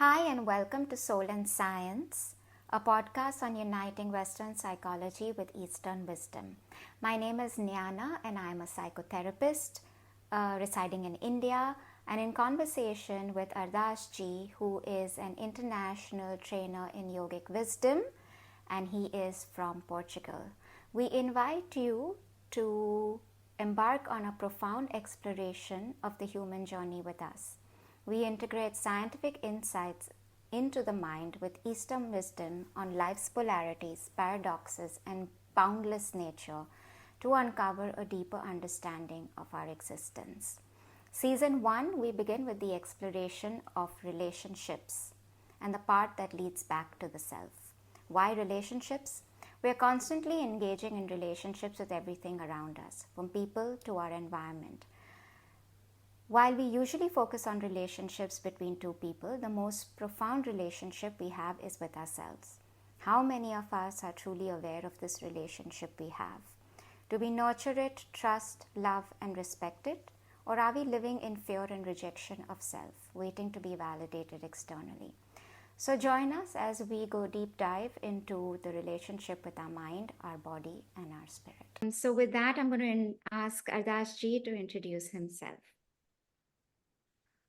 Hi, and welcome to Soul and Science, a podcast on uniting Western psychology with Eastern wisdom. My name is Nyana, and I'm a psychotherapist residing in India and in conversation with Ardaas ji, who is an international trainer in yogic wisdom, and he is from Portugal. We invite you to embark on a profound exploration of the human journey with us. We integrate scientific insights into the mind with Eastern wisdom on life's polarities, paradoxes, and boundless nature to uncover a deeper understanding of our existence. Season 1, we begin with the exploration of relationships and the part that leads back to the self. Why relationships? We are constantly engaging in relationships with everything around us, from people to our environment. While we usually focus on relationships between two people, the most profound relationship we have is with ourselves. How many of us are truly aware of this relationship we have? Do we nurture it, trust, love, and respect it? Or are we living in fear and rejection of self, waiting to be validated externally? So join us as we go deep dive into the relationship with our mind, our body, and our spirit. So with that, I'm going to ask Ardaas ji to introduce himself.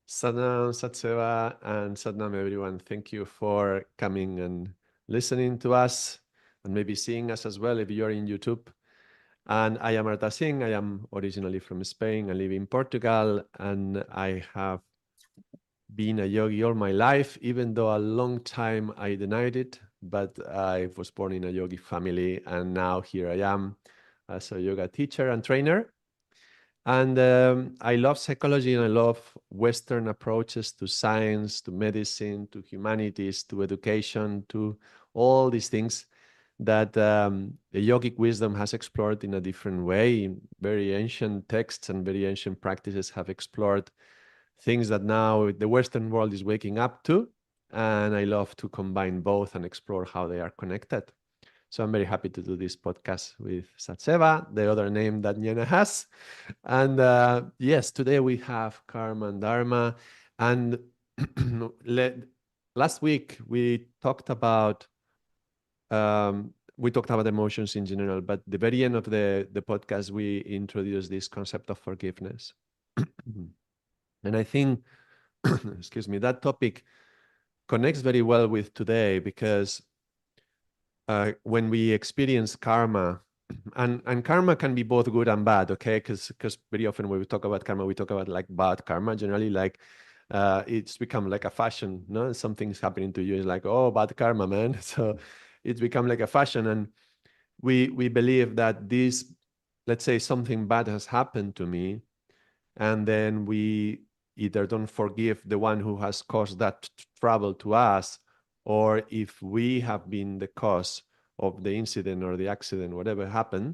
Satnam, Satseva, and Satnam, everyone. Thank you for coming and listening to us and maybe seeing us as well if you're in YouTube. And I am Ardaas Singh. I am originally from Spain. I live in Portugal, and I have been a yogi all my life, even though a long time I denied it. But I was born in a yogi family, and now here I am as a yoga teacher and trainer. And I love psychology and I love Western approaches to science, to medicine, to humanities, to education, to all these things that the yogic wisdom has explored in a different way. Very ancient texts and very ancient practices have explored things that now the Western world is waking up to. And I love to combine both and explore how they are connected. So I'm very happy to do this podcast with Satseva, the other name that Nyana has. And yes, today we have Karma and Dharma. And last week we talked about emotions in general, but the very end of the podcast, we introduced this concept of forgiveness. And I think, excuse me, that topic connects very well with today because when we experience karma, and karma can be both good and bad, okay? Because very often when we talk about karma, we talk about like bad karma, generally like it's become like a fashion, no? Something's happening to you, it's like, oh, bad karma, man. So it's become like a fashion, and we believe that this, let's say something bad has happened to me, and then we either don't forgive the one who has caused that trouble to us, or if we have been the cause of the incident or the accident, whatever happened,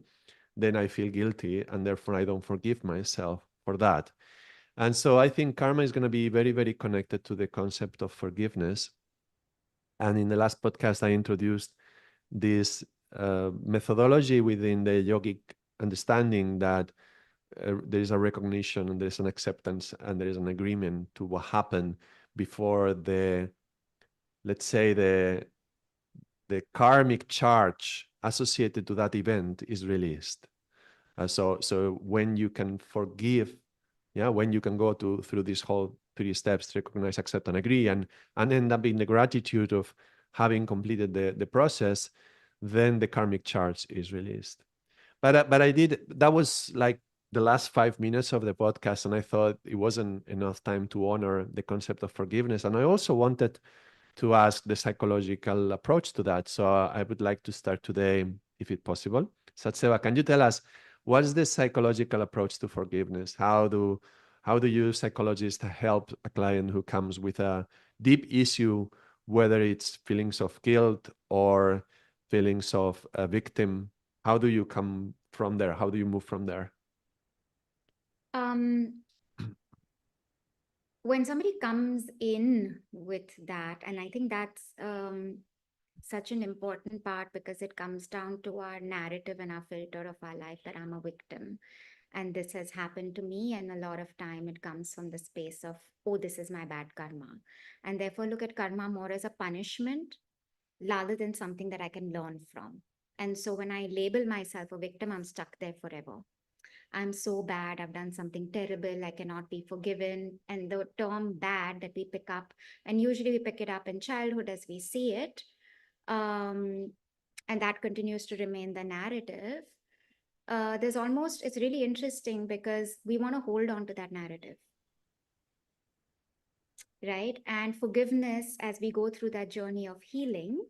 then I feel guilty and therefore I don't forgive myself for that. And so I think karma is going to be very, very connected to the concept of forgiveness. And in the last podcast, I introduced this methodology within the yogic understanding that there is a recognition and there's an acceptance and there is an agreement to what happened before the, let's say, the karmic charge associated to that event is released. So when you can forgive, yeah, when you can go through this whole 3 steps, recognize, accept, and agree, and end up in the gratitude of having completed the process, then the karmic charge is released. But I did, that was like the last 5 minutes of the podcast, and I thought it wasn't enough time to honor the concept of forgiveness. And I also wanted to ask the psychological approach to that. So I would like to start today, if it's possible. Satseva, can you tell us what's the psychological approach to forgiveness? How do you psychologists help a client who comes with a deep issue, whether it's feelings of guilt or feelings of a victim? How do you come from there? How do you move from there? Um, when somebody comes in with that, and I think that's such an important part because it comes down to our narrative and our filter of our life that I'm a victim. and this has happened to me, and a lot of time it comes from the space of, oh, this is my bad karma, and therefore look at karma more as a punishment rather than something that I can learn from. And so when I label myself a victim, I'm stuck there forever. I'm so bad, I've done something terrible, I cannot be forgiven. And the term bad that we pick up, and usually we pick it up in childhood as we see it, um, and that continues to remain the narrative. It's really interesting because we want to hold on to that narrative, right? And forgiveness, as we go through that journey of healing,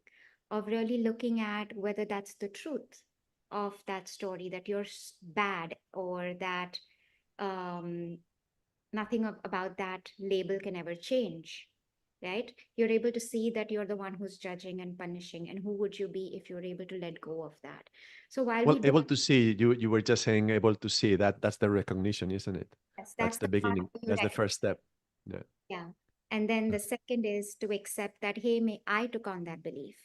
of really looking at whether that's the truth of that story, that you're bad, or that um, nothing about that label can ever change, right? You're able to see that you're the one who's judging and punishing, and who would you be if you're able to let go of that? So while we Well, able don't, to see, you were just saying able to see that that's the recognition, isn't it? yes, That's that's the the part beginning. where you That's the recognize. first step. Yeah. Yeah. And then the second is to accept that, hey, I took on that belief,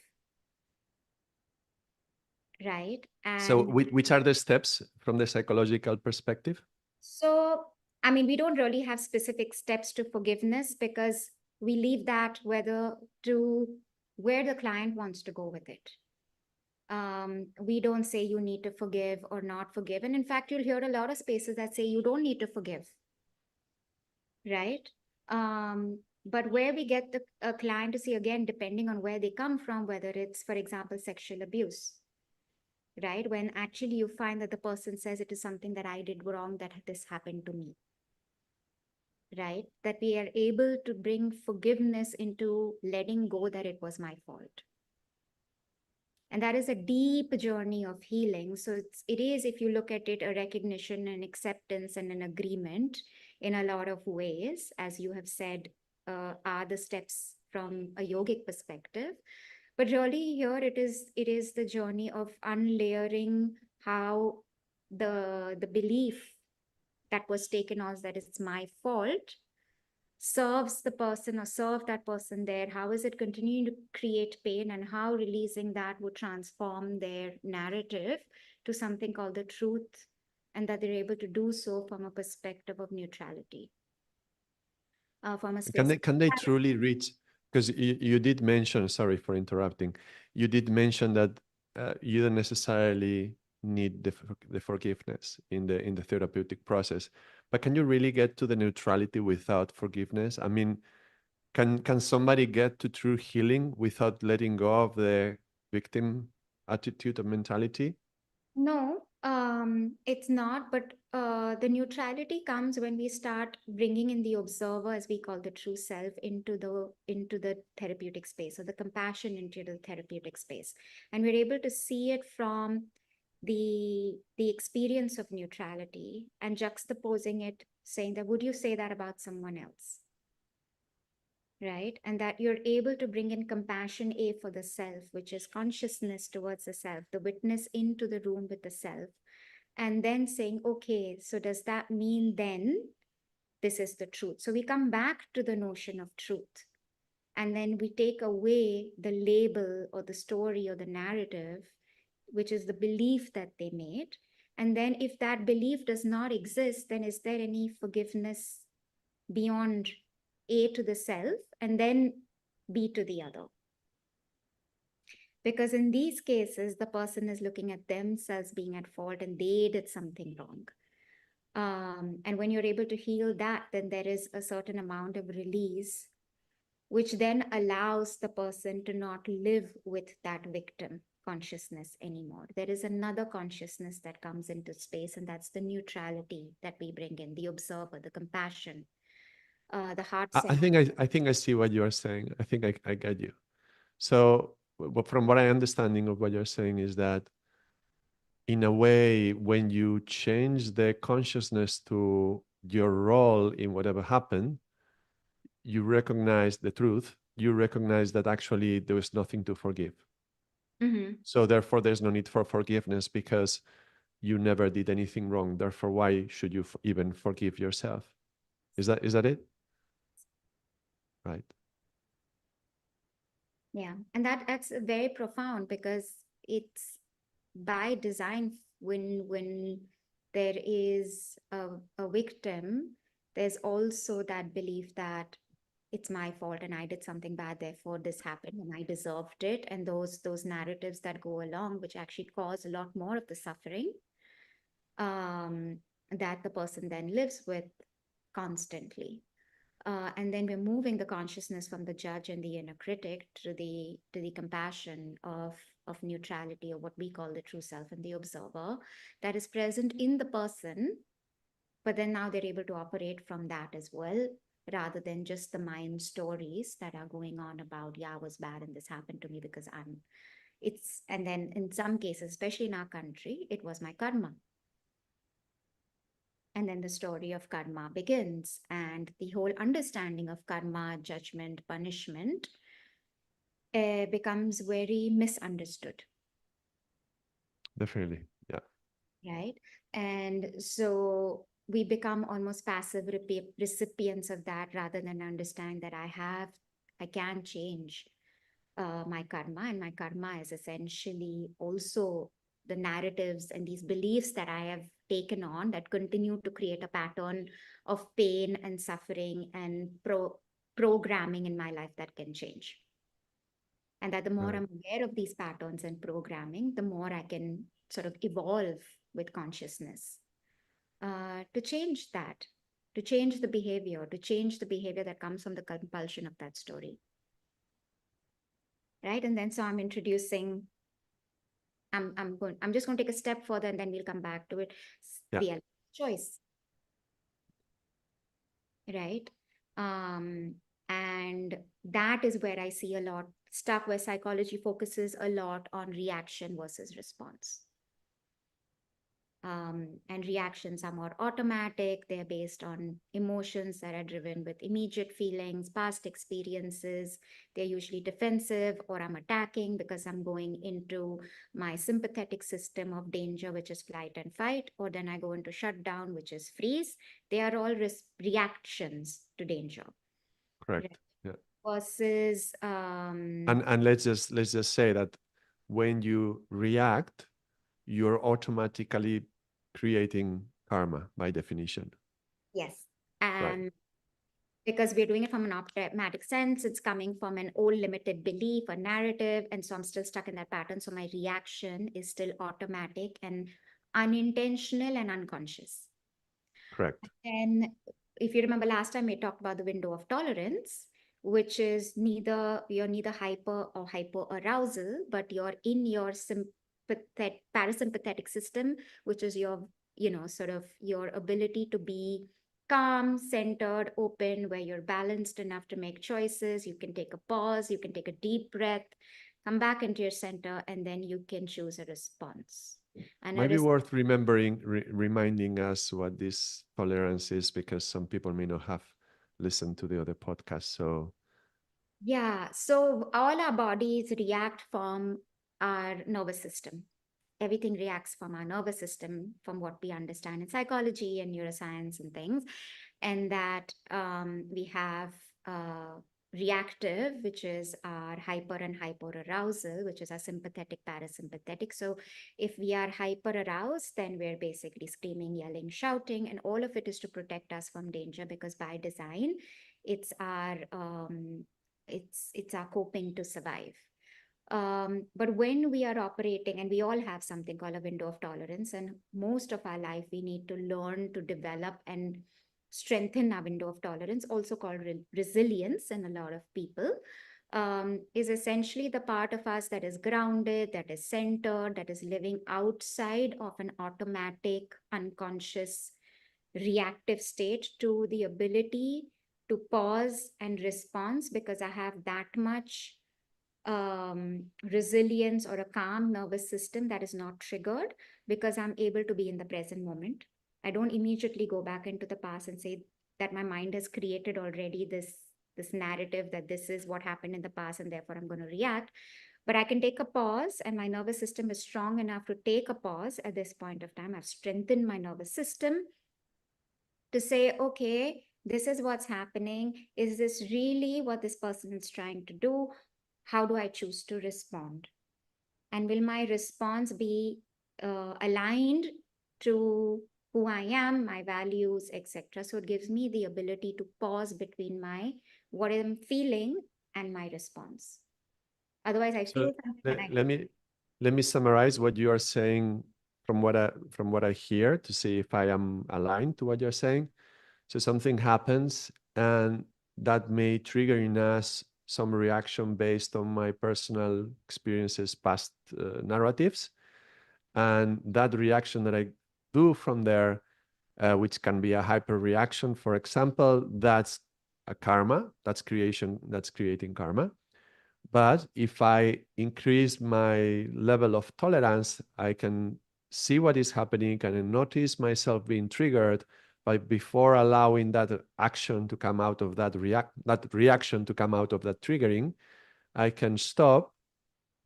right? So And which are the steps from the psychological perspective? so, I mean, we don't really have specific steps to forgiveness because we leave that whether to where the client wants to go with it. We don't say you need to forgive or not forgive. And in fact, you'll hear a lot of spaces that say you don't need to forgive, right? But where we get the a client to see, again, depending on where they come from, whether it's, for example, sexual abuse, right? When actually you find that the person says it is something that I did wrong, that this happened to me, right? That we are able to bring forgiveness into letting go that it was my fault. And that is a deep journey of healing. So it is, if you look at it, a recognition and acceptance and an agreement in a lot of ways, as you have said, are the steps from a yogic perspective. But really here it is the journey of unlayering how the belief that was taken as that it's my fault serves the person or serve that person there. How is it continuing to create pain, and how releasing that would transform their narrative to something called the truth, and that they're able to do so from a perspective of neutrality, from a Can space they of can they truly reach? Because you did mention, sorry for interrupting, you did mention that you don't necessarily need the forgiveness in the therapeutic process, but can you really get to the neutrality without forgiveness? I mean, can somebody get to true healing without letting go of the victim attitude or mentality? No, it's not. But the neutrality comes when we start bringing in the observer, as we call the true self, into the therapeutic space, or the compassion into the therapeutic space, and we're able to see it from the experience of neutrality and juxtaposing it, saying that, would you say that about someone else? Right? And that you're able to bring in compassion, A, for the self, which is consciousness towards the self, the witness into the room with the self, and then saying, okay, so does that mean then this is the truth? So we come back to the notion of truth. And then we take away the label or the story or the narrative, which is the belief that they made. And then if that belief does not exist, then is there any forgiveness beyond A to the self and then B to the other? Because in these cases, the person is looking at themselves being at fault and they did something wrong. And when you're able to heal that, then there is a certain amount of release, which then allows the person to not live with that victim consciousness anymore. There is another consciousness that comes into space, and that's the neutrality that we bring in, the observer, the compassion, the heart I center. think I think I see what you are saying. I think I get you. So, from what I understanding of what you're saying is that in a way, when you change the consciousness to your role in whatever happened, you recognize the truth. You recognize that actually there was nothing to forgive. Mm-hmm. So therefore, there's no need for forgiveness because you never did anything wrong. Therefore, why should you even forgive yourself? Is that it? Right. Yeah, and that's very profound because it's by design. When there is a victim, there's also that belief that it's my fault and I did something bad, therefore this happened and I deserved it. And those narratives that go along, which actually cause a lot more of the suffering um, that the person then lives with constantly. And then we're moving the consciousness from the judge and the inner critic to the compassion of neutrality, or what we call the true self and the observer that is present in the person. But then now they're able to operate from that as well, rather than just the mind stories that are going on about, yeah, I was bad and this happened to me because I'm it's and then in some cases, especially in our country, it was my karma. And then the story of karma begins, and the whole understanding of karma, judgment, punishment becomes very misunderstood, Definitely. Yeah. right? And so we become almost passive recipients of that, rather than understand that I can change my karma, and my karma is essentially also the narratives and these beliefs that I have taken on that continue to create a pattern of pain and suffering and programming in my life that can change. And that the more Right. I'm aware of these patterns and programming, the more I can sort of evolve with consciousness to change that, to change the behavior that comes from the compulsion of that story. Right. And then so I'm just going to take a step further and then we'll come back to it. Yeah. Real choice, right? Um, and that is where I see a lot stuff where psychology focuses a lot on reaction versus response. And reactions are more automatic. They're based on emotions that are driven with immediate feelings, past experiences. They're usually defensive, or I'm attacking because I'm going into my sympathetic system of danger, which is flight and fight, or then I go into shutdown, which is freeze. They are all reactions to danger. Right. Correct. Yeah. Versus, And let's just say that when you react, you're automatically creating karma by definition. yes. Right. And because we're doing it from an automatic sense, it's coming from an old limited belief, a narrative, and so I'm still stuck in that pattern. So my reaction is still automatic and unintentional and unconscious. Correct. And if you remember last time we talked about the window of tolerance, which is you're neither hyper or hyper arousal, but you're in your sympathetic parasympathetic system, which is your, sort of your ability to be calm, centered, open, where you're balanced enough to make choices. You can take a pause, you can take a deep breath, come back into your center, and then you can choose a response. And Might be worth reminding us what this tolerance is, because some people may not have listened to the other podcast. So, yeah, so all our bodies react from our nervous system. Everything reacts from our nervous system, from what we understand in psychology and neuroscience and things. And that we have reactive, which is our hyper and hyper arousal, which is our sympathetic, parasympathetic. So if we are hyper aroused, then we're basically screaming, yelling, shouting, and all of it is to protect us from danger, because by design, it's our it's our coping to survive. But when we are operating, and we all have something called a window of tolerance, and most of our life we need to learn to develop and strengthen our window of tolerance, also called resilience in a lot of people, is essentially the part of us that is grounded, that is centered, that is living outside of an automatic, unconscious, reactive state, to the ability to pause and response, because I have that much resilience or a calm nervous system that is not triggered, because I'm able to be in the present moment. I don't immediately go back into the past and say that my mind has created already this narrative that this is what happened in the past and therefore I'm going to react. But I can take a pause, and my nervous system is strong enough to take a pause at this point of time. I've strengthened my nervous system to say, okay, this is what's happening. Is this really what this person is trying to do? How do I choose to respond? And will my response be aligned to who I am, my values, etc. So it gives me the ability to pause between my what I'm feeling and my response. Otherwise, I So feel something and I let me summarize what you are saying from what I hear to see if I am aligned to what you're saying. So something happens and that may trigger in us some reaction based on my personal experiences, past narratives. And that reaction that I do from there, which can be a hyper reaction, for example, that's a karma, that's creation, that's creating karma. But if I increase my level of tolerance, I can see what is happening and notice myself being triggered. But before allowing that action to come out of that reaction to come out of that triggering, I can stop,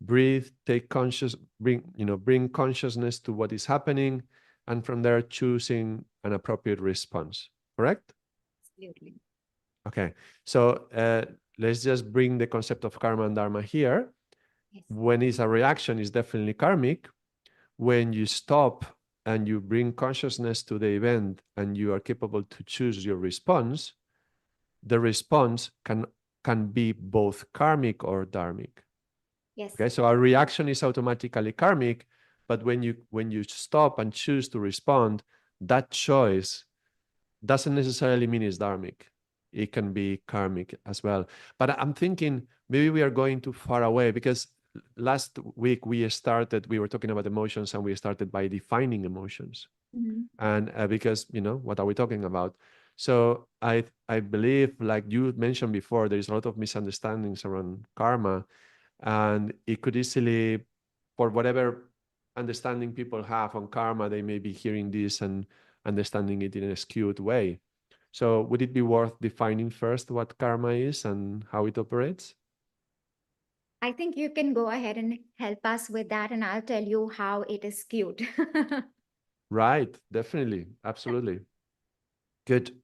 breathe, take bring consciousness to what is happening, and from there choosing an appropriate response. Correct? absolutely. Okay. So let's just bring the concept of karma and dharma here. Yes. When it's a reaction, it's definitely karmic. When you stop and you bring consciousness to the event and you are capable to choose your response, the response can be both karmic or dharmic. Yes. Okay, so our reaction is automatically karmic, but when you stop and choose to respond, that choice doesn't necessarily mean it's dharmic. It can be karmic as well. But I'm thinking maybe we are going too far away, because last week we were talking about emotions and we started by defining emotions. Mhm. And because, what are we talking about? So I believe, like you mentioned before, there's a lot of misunderstandings around karma, and it could easily, for whatever understanding people have on karma, they may be hearing this and understanding it in a skewed way. So would it be worth defining first what karma is and how it operates? I think you can go ahead and help us with that, and I'll tell you how it is skewed. Right, definitely, absolutely. Good.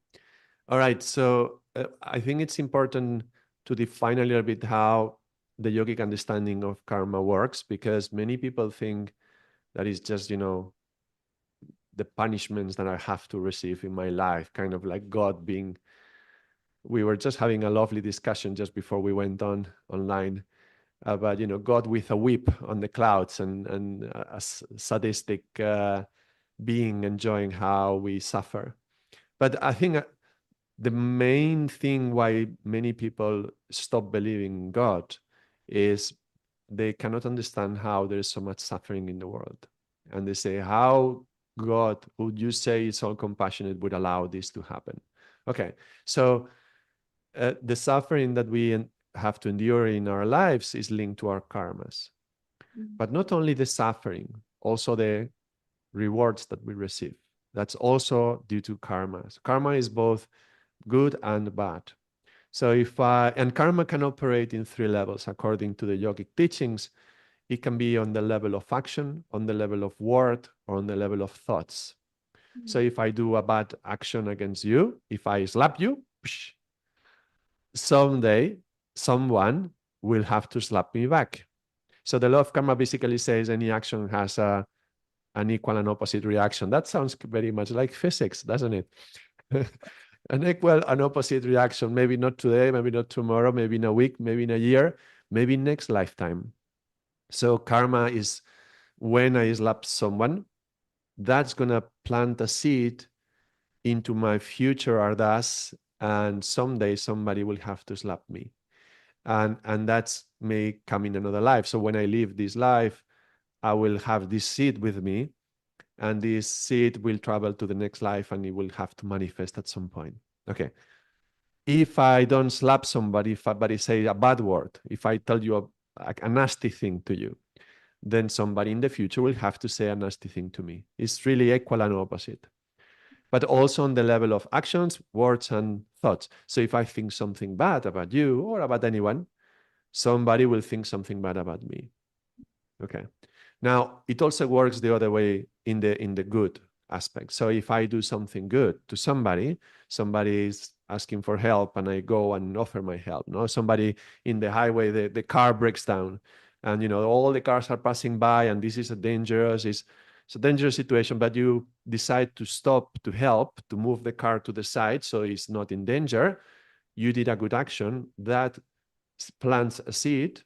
All right, so I think it's important to define a little bit how the yogic understanding of karma works, because many people think that it's just, the punishments that I have to receive in my life, kind of like God being. We were just having a lovely discussion just before we went online about, God with a whip on the clouds, and a sadistic being enjoying how we suffer. But I think the main thing why many people stop believing in God is they cannot understand how there is so much suffering in the world. And they say, how God, would you say is all compassionate, would allow this to happen? Okay, so the suffering that we have to endure in our lives is linked to our karmas. Mhm. But not only the suffering, also the rewards that we receive. That's also due to karma. So karma is both good and bad. So and karma can operate in three levels according to the yogic teachings. It can be on the level of action, on the level of word, or on the level of thoughts. So if I do a bad action against you, if I slap you, someday someone will have to slap me back. So the law of karma basically says any action has an equal and opposite reaction. That sounds very much like physics, doesn't it? An equal and opposite reaction, maybe not today, maybe not tomorrow, maybe in a week, maybe in a year, maybe next lifetime. So karma is when I slap someone, that's going to plant a seed into my future Ardaas, and someday somebody will have to slap me. And that's may come in another life. So when I live this life, I will have this seed with me, and this seed will travel to the next life and it will have to manifest at some point. Okay. If I don't slap somebody, if somebody say a bad word, if I tell you a nasty thing to you, then somebody in the future will have to say a nasty thing to me. It's really equal and opposite. But also on the level of actions, words, and thoughts. So if I think something bad about you or about anyone, somebody will think something bad about me. Okay. Now, it also works the other way in the good aspect. So if I do something good to somebody, somebody is asking for help and I go and offer my help. No, somebody in the highway, the car breaks down, and all the cars are passing by and this is a dangerous. Is It's a dangerous situation, but you decide to stop, to help, to move the car to the side so it's not in danger. You did a good action that plants a seed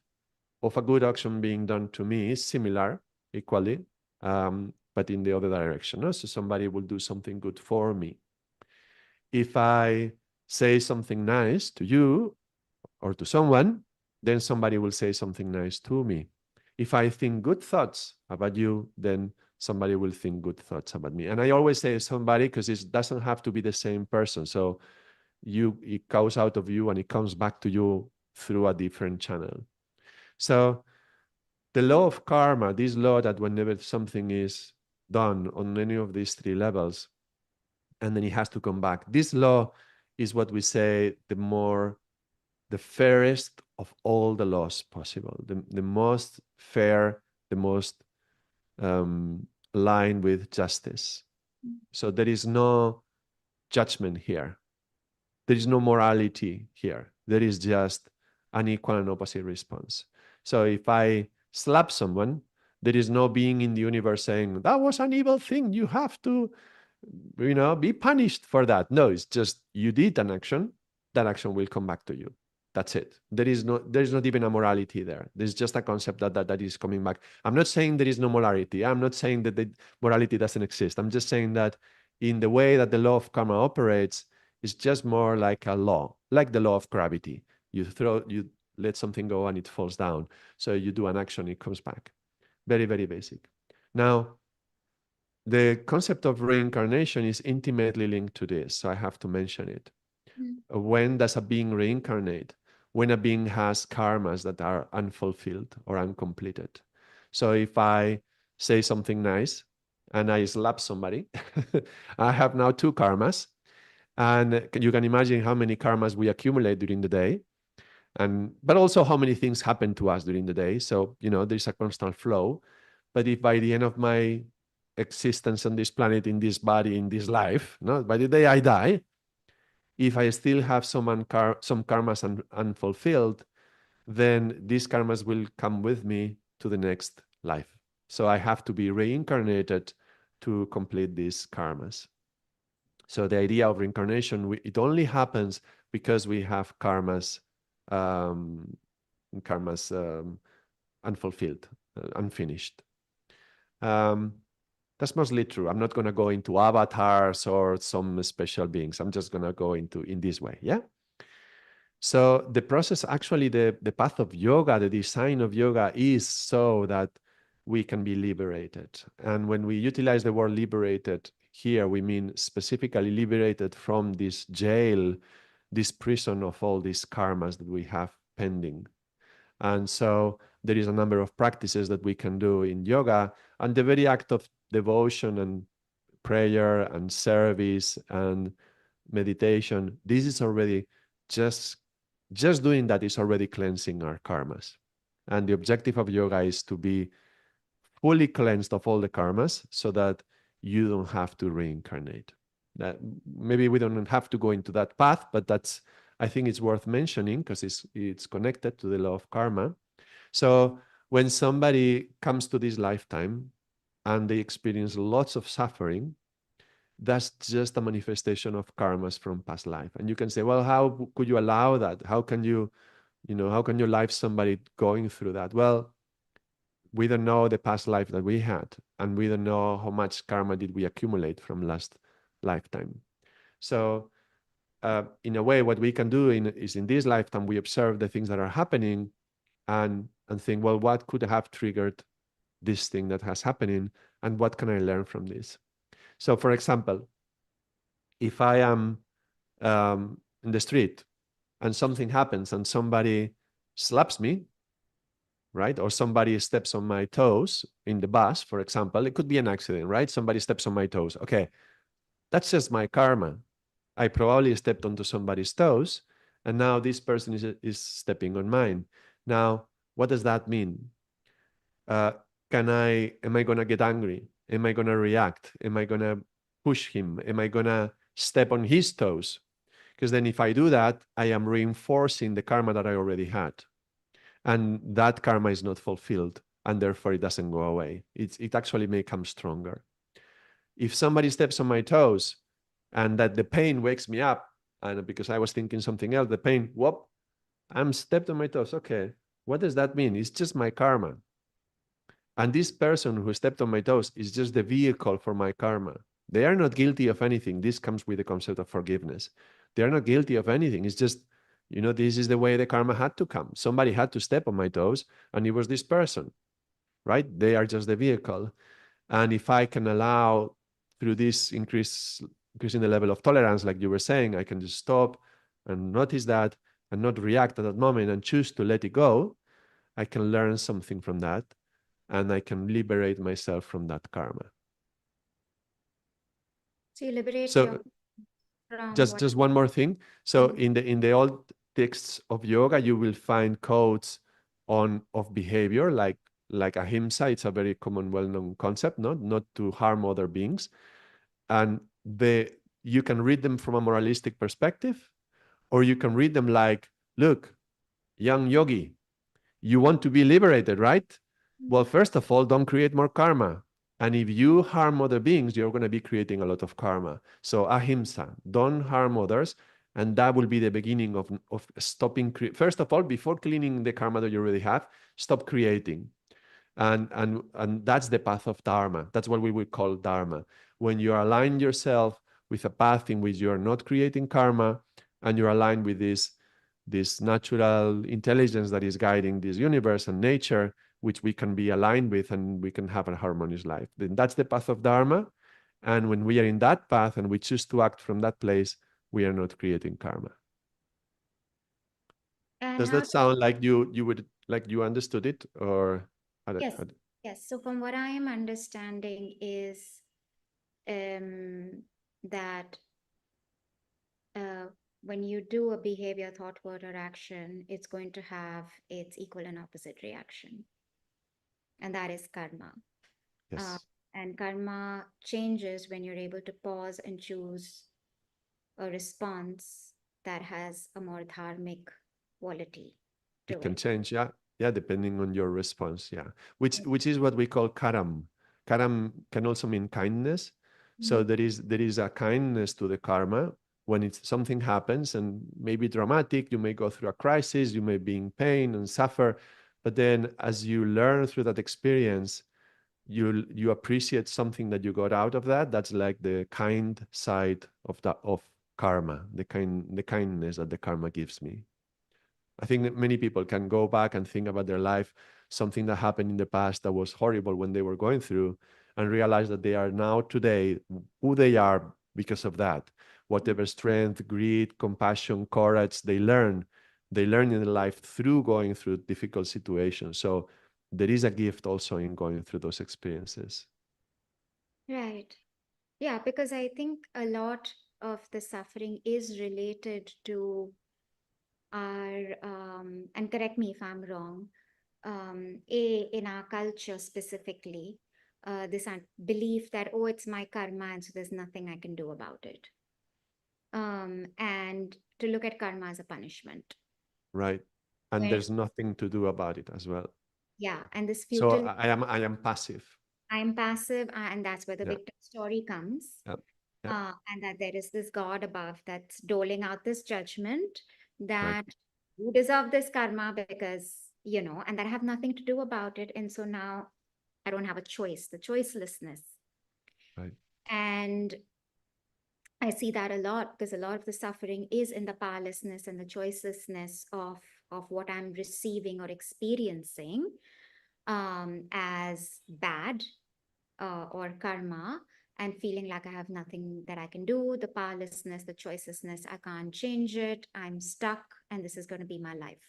of a good action being done to me, similar, equally, but in the other direction. No? So somebody will do something good for me. If I say something nice to you or to someone, then somebody will say something nice to me. If I think good thoughts about you, then somebody will think good thoughts about me. And I always say somebody because it doesn't have to be the same person. So it goes out of you and it comes back to you through a different channel. So the law of karma, this law that whenever something is done on any of these three levels, and then it has to come back. This law is what we say the fairest of all the laws possible, the most fair, the most aligned with justice. So there is no judgment here. There is no morality here. There is just an equal and opposite response. So if I slap someone, there is no being in the universe saying, that was an evil thing. You have to, be punished for that. No, it's just you did an action. That action will come back to you. That's it. There is not even a morality there. There's just a concept that is coming back. I'm not saying there is no morality. I'm not saying that the morality doesn't exist. I'm just saying that in the way that the law of karma operates, it's just more like a law, like the law of gravity. You let something go and it falls down. So you do an action, it comes back. Very, very basic. Now, the concept of reincarnation is intimately linked to this. So I have to mention it. When does a being reincarnate? When a being has karmas that are unfulfilled or uncompleted. So if I say something nice and I slap somebody, I have now 2 karmas. And you can imagine how many karmas we accumulate during the day. But also how many things happen to us during the day. So, there's a constant flow. But if by the end of my existence on this planet, in this body, in this life, by the day I die, if I still have some karmas unfulfilled, then these karmas will come with me to the next life. So I have to be reincarnated to complete these karmas. So the idea of reincarnation, it only happens because we have karmas unfulfilled, unfinished. That's mostly true. I'm not going to go into avatars or some special beings. I'm just going to go in this way. Yeah. So the process, actually, the path of yoga, the design of yoga is so that we can be liberated. And when we utilize the word liberated here, we mean specifically liberated from this jail, this prison of all these karmas that we have pending. And so there is a number of practices that we can do in yoga, and the very act of devotion and prayer and service and meditation, this is already just doing that is already cleansing our karmas. And the objective of yoga is to be fully cleansed of all the karmas so that you don't have to reincarnate. That maybe we don't have to go into that path, but I think it's worth mentioning because it's connected to the law of karma. So when somebody comes to this lifetime and they experience lots of suffering, that's just a manifestation of karmas from past life. And you can say, well, how could you allow that? How can you life somebody going through that? Well, we don't know the past life that we had, and we don't know how much karma did we accumulate from last lifetime. So in a way, what we can do is in this lifetime, we observe the things that are happening and think, well, what could have triggered this thing that has happening, and what can I learn from this? So, for example, if I am in the street and something happens and somebody slaps me, right? Or somebody steps on my toes in the bus, for example, it could be an accident, right? Somebody steps on my toes. Okay, that's just my karma. I probably stepped onto somebody's toes, and now this person is stepping on mine. Now, what does that mean? Am I going to get angry? Am I going to react? Am I going to push him? Am I going to step on his toes? Because then if I do that, I am reinforcing the karma that I already had. And that karma is not fulfilled and therefore it doesn't go away. It actually may come stronger. If somebody steps on my toes and that the pain wakes me up, and because I was thinking something else, the pain, whoop, I'm stepped on my toes. Okay, what does that mean? It's just my karma. And this person who stepped on my toes is just the vehicle for my karma. They are not guilty of anything. This comes with the concept of forgiveness. They are not guilty of anything. It's just, this is the way the karma had to come. Somebody had to step on my toes, and it was this person, right? They are just the vehicle. And if I can allow through this increasing the level of tolerance, like you were saying, I can just stop and notice that and not react at that moment and choose to let it go. I can learn something from that, and I can liberate myself from that karma. So you liberate So your from just what? just one more thing. So Mhm. in the old texts of yoga, you will find codes of behavior like ahimsa. It's a very common, well-known concept, not to harm other beings. And you can read them from a moralistic perspective, or you can read them like, look, young yogi, you want to be liberated, right? Well, first of all, don't create more karma. And if you harm other beings, you're going to be creating a lot of karma. So ahimsa, don't harm others. And that will be the beginning of stopping. First of all, before cleaning the karma that you already have, stop creating. And that's the path of Dharma. That's what we would call Dharma. When you align yourself with a path in which you are not creating karma, and you're aligned with this natural intelligence that is guiding this universe and nature, which we can be aligned with, and we can have a harmonious life. Then that's the path of Dharma. And when we are in that path and we choose to act from that place, we are not creating karma. And Does how? that sound like you would like you understood it, or Yes, yes. So from what I am understanding is that uh, when you do a behavior, thought, word, or action, it's going to have its equal and opposite reaction, and that is karma. Uh, yes, and karma changes when you're able to pause and choose a response that has a more dharmic quality it to can it. change, yeah, depending on your response, yeah. Which is what we call karam. Karam can also mean kindness. So Mhm. there is a kindness to the karma when it's something happens, and maybe dramatic. You may go through a crisis, you may be in pain and suffer, but then as you learn through that experience, you appreciate something that you got out of that. That's like the kind side of karma, the kindness that the karma gives me. I think that many people can go back and think about their life, something that happened in the past that was horrible when they were going through, and realize that they are now today who they are because of that. Whatever strength, greed, compassion, courage they learn in life through going through difficult situations. So there is a gift also in going through those experiences. Right. Yeah, because I think a lot of the suffering is related to our, and correct me if I'm wrong, in our culture specifically, this belief that, oh, it's my karma, and so there's nothing I can do about it. And to look at karma as a punishment. Right? And Where, there's nothing to do about it as well. yeah, and this So futile, I am passive. I'm passive, and that's where the Yeah. victim story comes. Yeah. Yeah. And that there is this God above that's doling out this judgment Right. that you deserve this karma because, and that I have nothing to do about it. And so now I don't have a choice, the choicelessness. Right. And I see that a lot because a lot of the suffering is in the powerlessness and the choicelessness of what I'm receiving or experiencing as bad or karma, and feeling like I have nothing that I can do, the powerlessness, the choicelessness, I can't change it, I'm stuck, and this is going to be my life,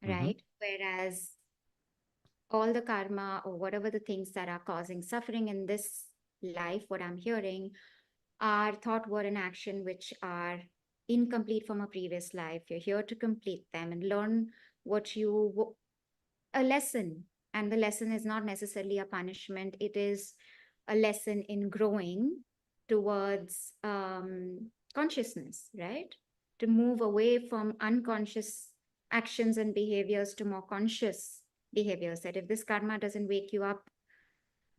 Mm-hmm. right? Whereas all the karma or whatever the things that are causing suffering in this life, what I'm hearing, are thought, word, and action, which are incomplete from a previous life. You're here to complete them and learn what a lesson. And the lesson is not necessarily a punishment, it is a lesson in growing towards consciousness, right? To move away from unconscious actions and behaviors to more conscious. behaviors, that if this karma doesn't wake you up,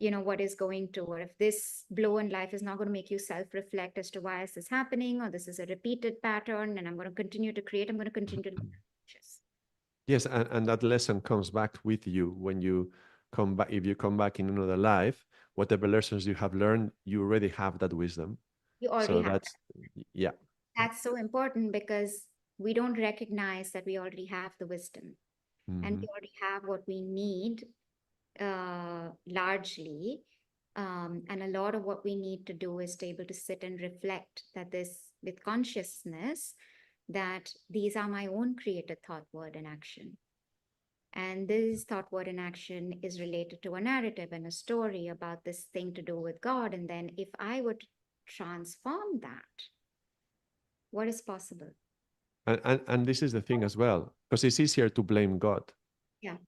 what is going to, or if this blow in life is not going to make you self-reflect as to why is this happening, or this is a repeated pattern and I'm going to continue to create, I'm going to continue to be conscious. Yes, and that lesson comes back with you when you come back. If you come back in another life, whatever lessons you have learned, you already have that wisdom. You already So have that's, yeah. that's so important, because we don't recognize that we already have the wisdom, and Hmm. we already have what we need, largely. And a lot of what we need to do is to able to sit and reflect that this with consciousness, that these are my own created thought, word, and action. And this thought, word, and action is related to a narrative and a story about this thing to do with God. And then if I were to transform that, what is possible? And this is the thing as well, because it's easier to blame God Yeah.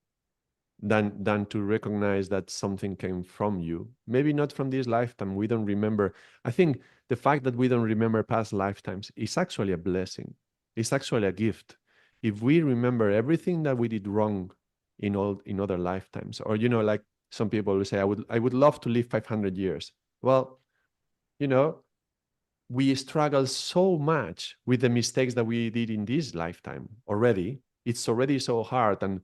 than to recognize that something came from you. Maybe not from this lifetime. We don't remember. I think the fact that we don't remember past lifetimes is actually a blessing. It's actually a gift. If we remember everything that we did wrong in other lifetimes, or like some people will say, I would love to live 500 years. Well, you know, we struggle so much with the mistakes that we did in this lifetime already. It's already so hard, and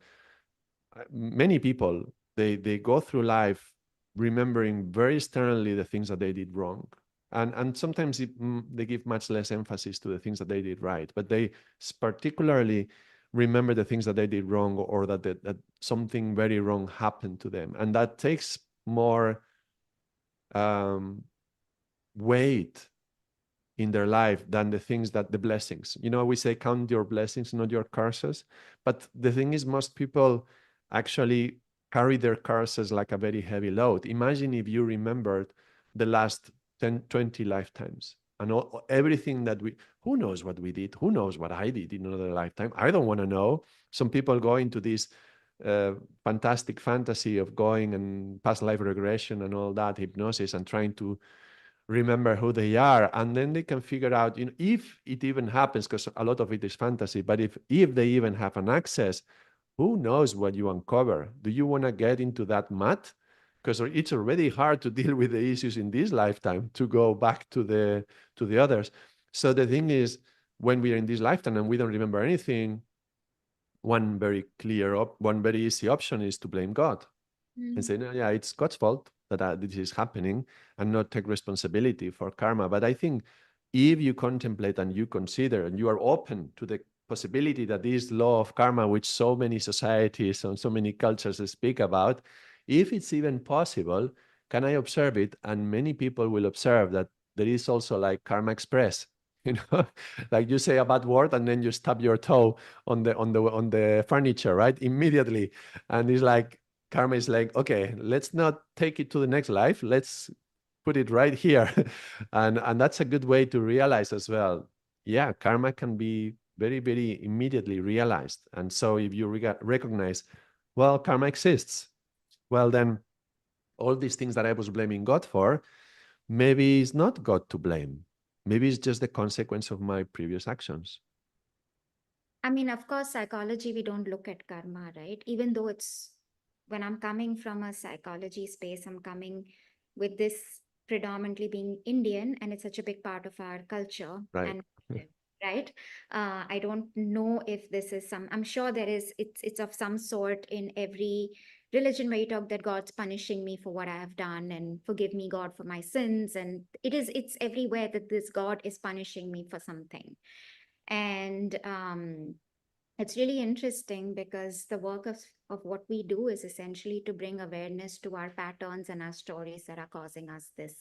many people, they go through life remembering very sternly the things that they did wrong, and sometimes they give much less emphasis to the things that they did right, but they particularly remember the things that they did wrong, or that something very wrong happened to them, and that takes more um, weight in their life than the things that the blessings. We say count your blessings, not your curses. But the thing is, most people actually carry their curses like a very heavy load. Imagine if you remembered the last 10, 20 lifetimes and everything that who knows what we did? Who knows what I did in another lifetime? I don't want to know. Some people go into this fantastic fantasy of going and past life regression and all that hypnosis and trying to remember who they are, and then they can figure out, if it even happens, because a lot of it is fantasy, but if they even have an access, who knows what you uncover. Do you want to get into that mud? Because it's already hard to deal with the issues in this lifetime to go back to the others. So the thing is, when we are in this lifetime and we don't remember anything, one very easy option is to blame God and Mm. say, no, yeah, it's God's fault that this is happening, and not take responsibility for karma. But I think if you contemplate and you consider and you are open to the possibility that this law of karma, which so many societies and so many cultures speak about, if it's even possible, can I observe it? And many people will observe that there is also like karma express. You know, like you say a bad word and then you stab your toe on the furniture, right? Immediately. And it's like karma is like, okay, let's not take it to the next life. Let's put it right here. And that's a good way to realize as well. Yeah, karma can be very, very immediately realized. And so if you recognize, well, karma exists, well, then all these things that I was blaming God for, maybe it's not God to blame. Maybe it's just the consequence of my previous actions. I mean, of course, psychology, we don't look at karma, right? Even though it's, when I'm coming from a psychology space, I'm coming with this predominantly being Indian, and it's such a big part of our culture Right. and right. I don't know if this is some. I'm sure there is. It's of some sort in every religion where you talk that God's punishing me for what I have done and forgive me, God, for my sins, and it's everywhere that this God is punishing me for something. And it's really interesting because the work of what we do is essentially to bring awareness to our patterns and our stories that are causing us this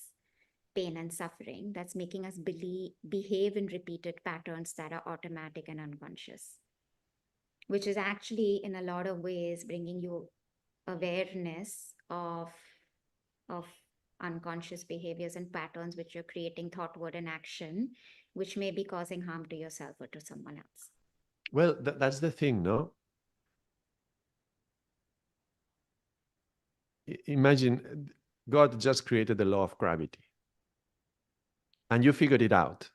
pain and suffering, that's making us behave in repeated patterns that are automatic and unconscious, which is actually in a lot of ways bringing you awareness of unconscious behaviors and patterns which you're creating thought, word, and action, which may be causing harm to yourself or to someone else. Well, that's the thing, no? Imagine God just created the law of gravity and you figured it out,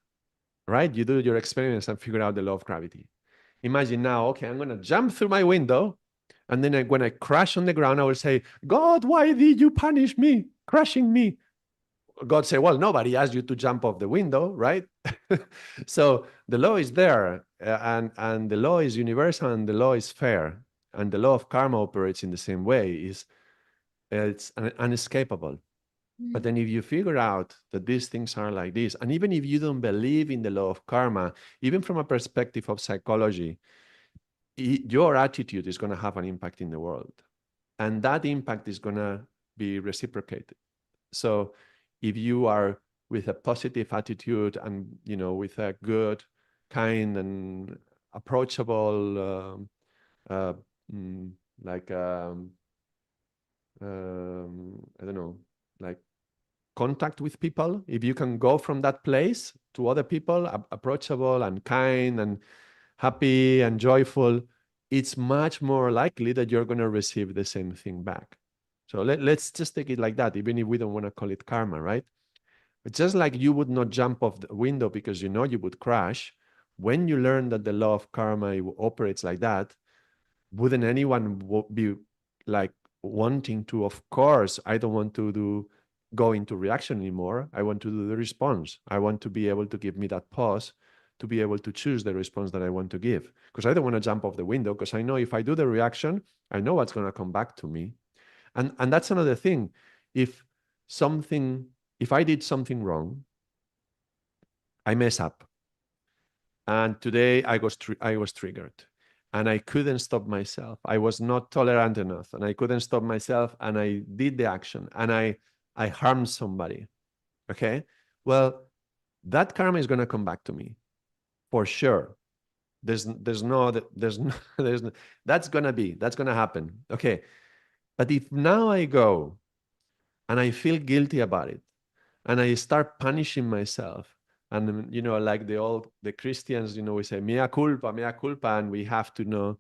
right? You do your experiments and figure out the law of gravity. Imagine now, okay, I'm going to jump through my window And then when I crash on the ground, I will say, God, why did you punish me, crushing me? God say, well, nobody asked you to jump off the window, right? So the law is there, and the law is universal, and the law is fair, and the law of karma operates in the same way. It's unescapable. But then if you figure out that these things are like this, and even if you don't believe in the law of karma, even from a perspective of psychology, your attitude is going to have an impact in the world, and that impact is going to be reciprocated. So if you are with a positive attitude and, with a good, kind, and approachable, uh, mm, like, I don't know, like contact with people, if you can go from that place to other people, approachable and kind and happy and joyful, it's much more likely that you're going to receive the same thing back. So let's just take it like that, even if we don't want to call it karma, right? But just like you would not jump off the window because you know you would crash, when you learn that the law of karma operates like that, wouldn't anyone be like wanting to, of course, I don't want to go into reaction anymore. I want to do the response. I want to be able to give me that pause to be able to choose the response that I want to give. Because I don't want to jump off the window, because I know if I do the reaction, I know what's going to come back to me. And that's another thing. If I did something wrong, I mess up. And today I was triggered, and I couldn't stop myself. I was not tolerant enough, and I couldn't stop myself, and I did the action, and I harmed somebody. Okay? Well, that karma is going to come back to me for sure. There's no that's going to happen. Okay. But if now I go and I feel guilty about it, and I start punishing myself, and like the Christians, we say mea culpa, and we have to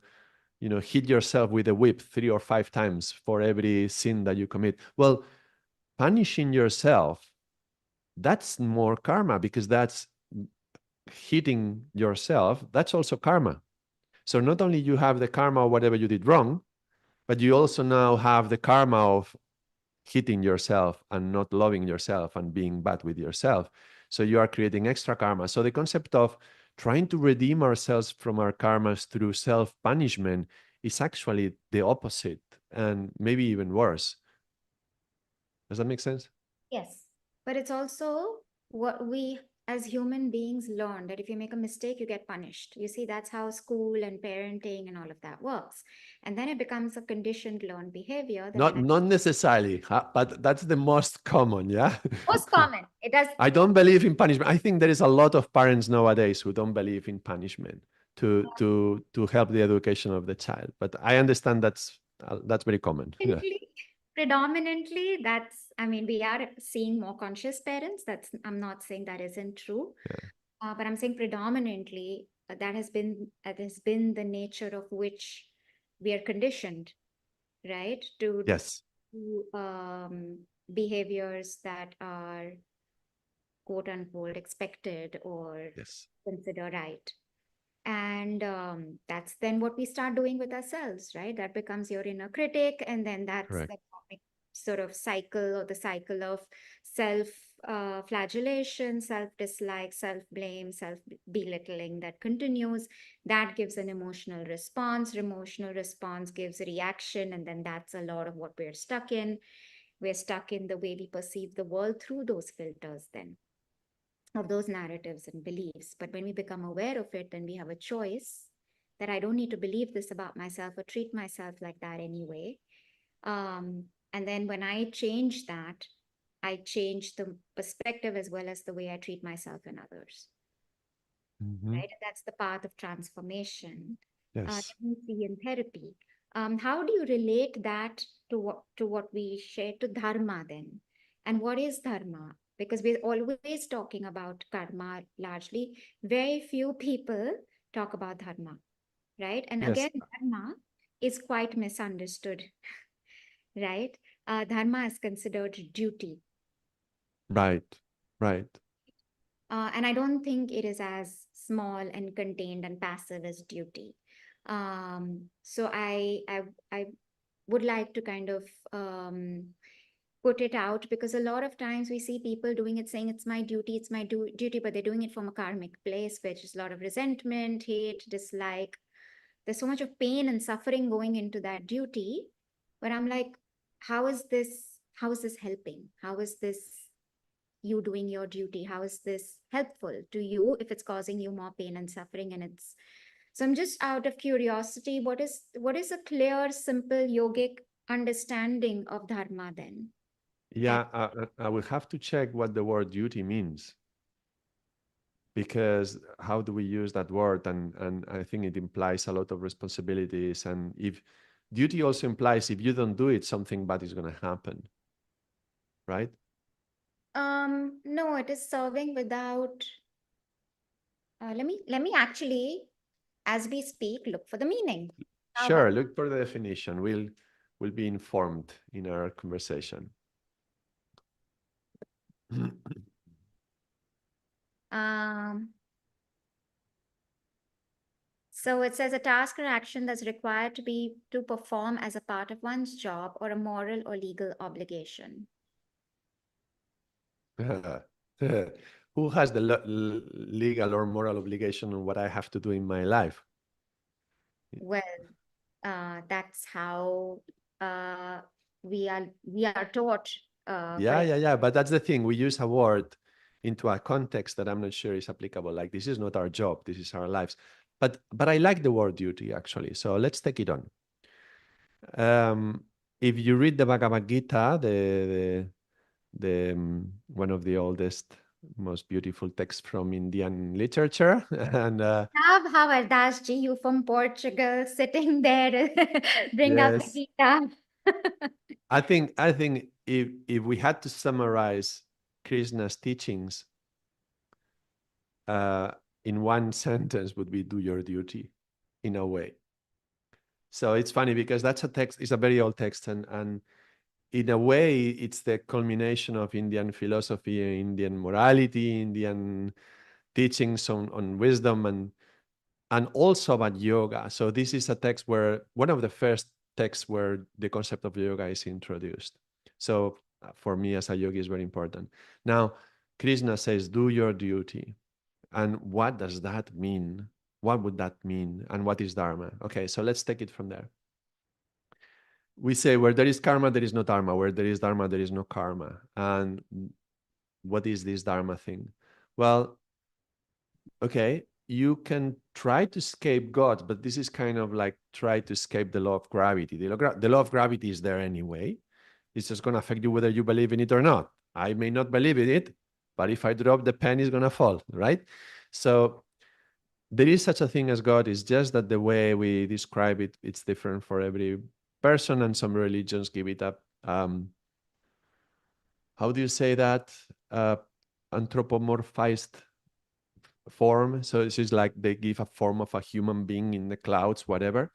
hit yourself with a whip 3 or 5 times for every sin that you commit. Well, punishing yourself, that's more karma, because that's hitting yourself. That's also karma. So not only you have the karma of whatever you did wrong, but you also now have the karma of hitting yourself and not loving yourself and being bad with yourself. So you are creating extra karma. So the concept of trying to redeem ourselves from our karmas through self-punishment is actually the opposite, and maybe even worse. Does that make sense? Yes. But it's also what we as human beings learn, that if you make a mistake, you get punished. You see, that's how school and parenting and all of that works. And then it becomes a conditioned learned behavior that when Not necessarily, but that's the most common, yeah? most common, it does. I don't believe in punishment. I think there is a lot of parents nowadays who don't believe in punishment to help the education of the child. But I understand that's very common. Yeah. Predominantly, that's, I mean, we are seeing more conscious parents. I'm not saying that isn't true, Yeah. but I'm saying predominantly that has been the nature of which we are conditioned, right? To Yes. behaviors that are quote unquote expected or Yes. considered right. And that's then what we start doing with ourselves, right? That becomes your inner critic, and then that's Correct. the sort of cycle, or the cycle of self flagellation, self dislike, self blame, self belittling that continues. That gives an emotional response. Emotional response gives a reaction, and then that's a lot of what we're stuck in. We're stuck in the way we perceive the world through those filters, then, of those narratives and beliefs. But when we become aware of it, then we have a choice that I don't need to believe this about myself or treat myself like that anyway. And then when I change that, I change the perspective as well as the way I treat myself and others. Mm-hmm. Right? And that's the path of transformation that Yes. we see in therapy. How do you relate that to what we share, to dharma then? And what is dharma? Because we're always talking about karma largely. Very few people talk about dharma, right? And Yes. again, dharma is quite misunderstood, right? Dharma is considered duty. Right. Right. And I don't think it is as small and contained and passive as duty. So I would like to kind of put it out, because a lot of times we see people doing it saying it's my duty, it's my duty, but they're doing it from a karmic place, which is a lot of resentment, hate, dislike. There's so much of pain and suffering going into that duty. But I'm like, how is this helping? How is this you doing your duty? How is this helpful to you if it's causing you more pain and suffering? And it's so I'm just out of curiosity, what is a clear, simple yogic understanding of dharma then? And Yeah, I will have to check what the word duty means, because how do we use that word? And I think it implies a lot of responsibilities. And if duty also implies if you don't do it, something bad is going to happen, right? no, it is serving without. Let me actually, as we speak, look for the meaning. How about Sure, look for the definition. We'll be informed in our conversation. um? So it says a task or action that's required to perform as a part of one's job or a moral or legal obligation. Who has the legal or moral obligation on what I have to do in my life? Well, that's how uh, we are taught Yeah, by. yeah, yeah. But that's the thing. We use a word into a context that I'm not sure is applicable. Like, this is not our job. This is our lives. But I like the word duty, actually. So let's take it on. Um, if you read the Bhagavad Gita, the one of the oldest, most beautiful texts from Indian literature, and Love how Ardaas ji, you from Portugal, sitting there, bring up the yes, Gita. I think if we had to summarize Krishna's teachings uh, in one sentence, would be do your duty, in a way. So it's funny because that's a text, it's a very old text, and in a way, it's the culmination of Indian philosophy, Indian morality, Indian teachings on wisdom, and also about yoga. So this is a text where one of the first texts where the concept of yoga is introduced. So for me as a yogi is very important. Now, Krishna says, do your duty. And what does that mean? What would that mean? And what is Dharma? Okay, so let's take it from there. We say where there is karma, there is no dharma. Where there is dharma, there is no karma. And what is this dharma thing? Well, okay, you can try to escape God, but this is kind of like try to escape the law of gravity. The law of gravity is there anyway. It's just going to affect you whether you believe in it or not. I may not believe in it, but if I drop the pen, it's going to fall, right? So there is such a thing as God. It's just that the way we describe it, it's different for every person, and some religions give it up. How do you say that? Anthropomorphized form. So it's just like they give a form of a human being in the clouds, whatever.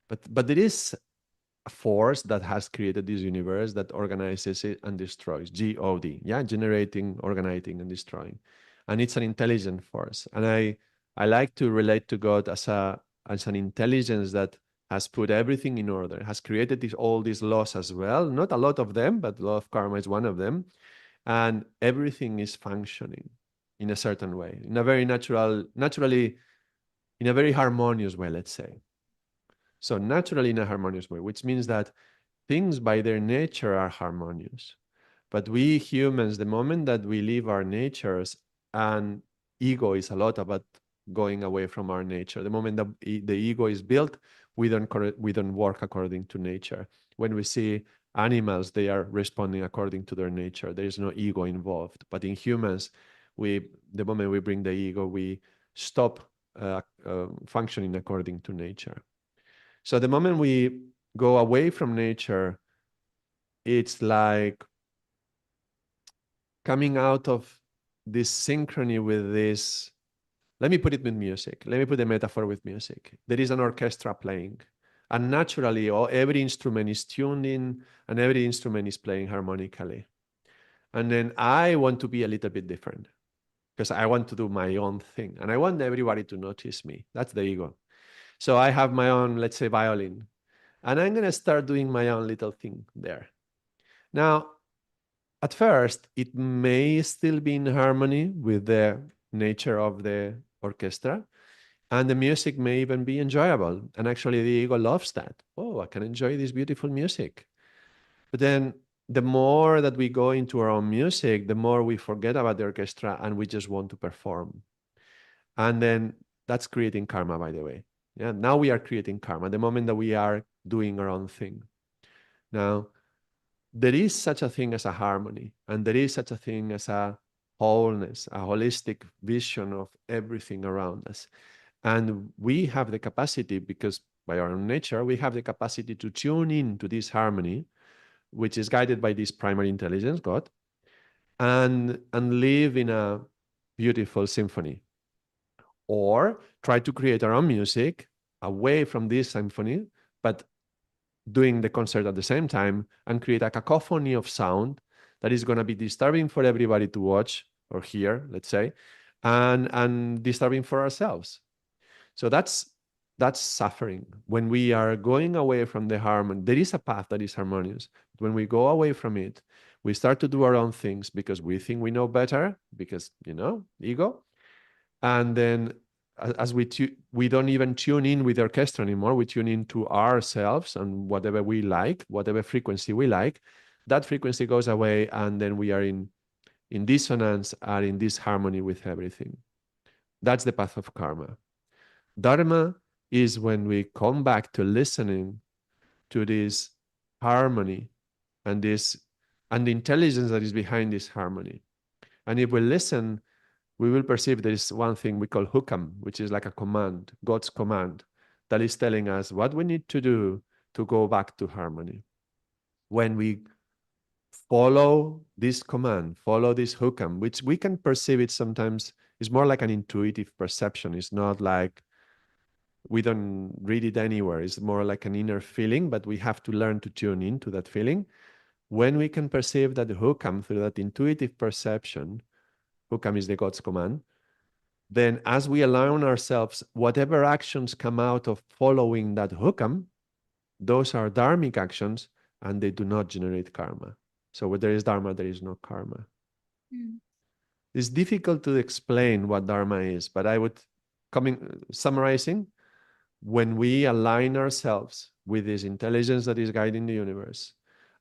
But there is a force that has created this universe that organizes it and destroys. God, yeah, generating, organizing, and destroying. And it's an intelligent force. And I like to relate to God as an intelligence that has put everything in order, has created all these laws as well. Not a lot of them, but law of karma is one of them. And everything is functioning in a certain way, in a very naturally, in a very harmonious way, let's say. So naturally in a harmonious way, which means that things by their nature are harmonious. But we humans, the moment that we leave our natures, and ego is a lot about going away from our nature. The moment that the ego is built, we don't work according to nature. When we see animals, they are responding according to their nature. There is no ego involved. But in humans, the moment we bring the ego, we stop functioning according to nature. So the moment we go away from nature, it's like coming out of this synchrony with this. Let me put it with music. Let me put a metaphor with music. There is an orchestra playing, and naturally, every instrument is tuned in, and every instrument is playing harmonically. And then I want to be a little bit different because I want to do my own thing, and I want everybody to notice me. That's the ego. So I have my own, let's say, violin, and I'm going to start doing my own little thing there. Now, at first, it may still be in harmony with the nature of the orchestra, and the music may even be enjoyable. And actually, the ego loves that. Oh, I can enjoy this beautiful music. But then the more that we go into our own music, the more we forget about the orchestra and we just want to perform. And then that's creating karma, by the way. Yeah, now we are creating karma the moment that we are doing our own thing. Now, there is such a thing as a harmony, and there is such a thing as a wholeness, a holistic vision of everything around us. And we have the capacity, because by our own nature, we have the capacity to tune in to this harmony, which is guided by this primary intelligence, God, and live in a beautiful symphony. Or try to create our own music away from this symphony, but doing the concert at the same time, and create a cacophony of sound that is going to be disturbing for everybody to watch or hear, let's say, and disturbing for ourselves. So that's suffering. When we are going away from the harmony, there is a path that is harmonious. When we go away from it, we start to do our own things because we think we know better, because, ego. And then as we don't even tune in with the orchestra anymore, we tune in to ourselves and whatever we like, whatever frequency we like, that frequency goes away, and then we are in dissonance and in disharmony with everything. That's the path of karma. Dharma is when we come back to listening to this harmony and the intelligence that is behind this harmony. And if we listen, we will perceive there is one thing we call hukam, which is like a command, God's command, that is telling us what we need to do to go back to harmony. When we follow this command, follow this hukam, which we can perceive it sometimes is more like an intuitive perception. It's not like we don't read it anywhere. It's more like an inner feeling, but we have to learn to tune into that feeling. When we can perceive that hukam through that intuitive perception, hukam is the God's command, then as we allow ourselves, whatever actions come out of following that hukam, those are dharmic actions and they do not generate karma. So where there is dharma, there is no karma. Mm. It's difficult to explain what dharma is, but I would, summarizing, when we align ourselves with this intelligence that is guiding the universe,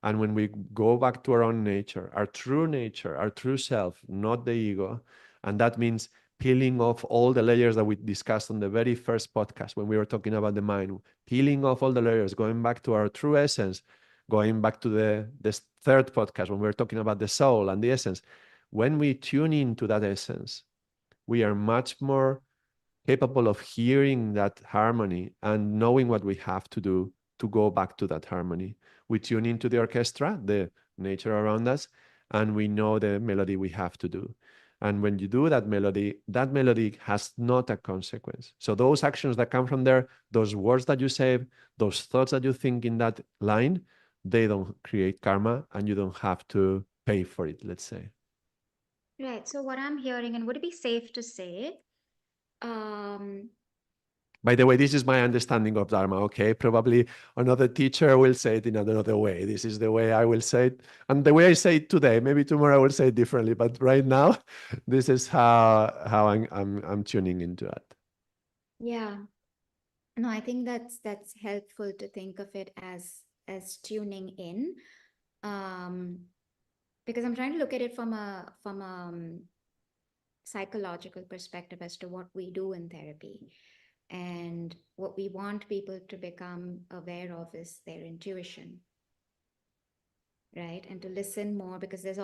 and when we go back to our own nature, our true self, not the ego, and that means peeling off all the layers that we discussed on the very first podcast when we were talking about the mind, peeling off all the layers, going back to our true essence, going back to the third podcast when we were talking about the soul and the essence. When we tune into that essence, we are much more capable of hearing that harmony and knowing what we have to do to go back to that harmony. We tune into the orchestra, the nature around us, and we know the melody we have to do. And when you do that melody has not a consequence. So those actions that come from there, those words that you say, those thoughts that you think in that line, they don't create karma, and you don't have to pay for it, let's say. Right. So what I'm hearing, and would it be safe to say, um, By the way, this is my understanding of Dharma, okay? Probably another teacher will say it in another way. This is the way I will say it. And the way I say it today, maybe tomorrow I will say it differently, but right now, this is how I'm tuning into it. yeah, no, I think that's helpful to think of it as tuning in, um, because I'm trying to look at it from a psychological perspective as to what we do in therapy. And what we want people to become aware of is their intuition, right? And to listen more, because we're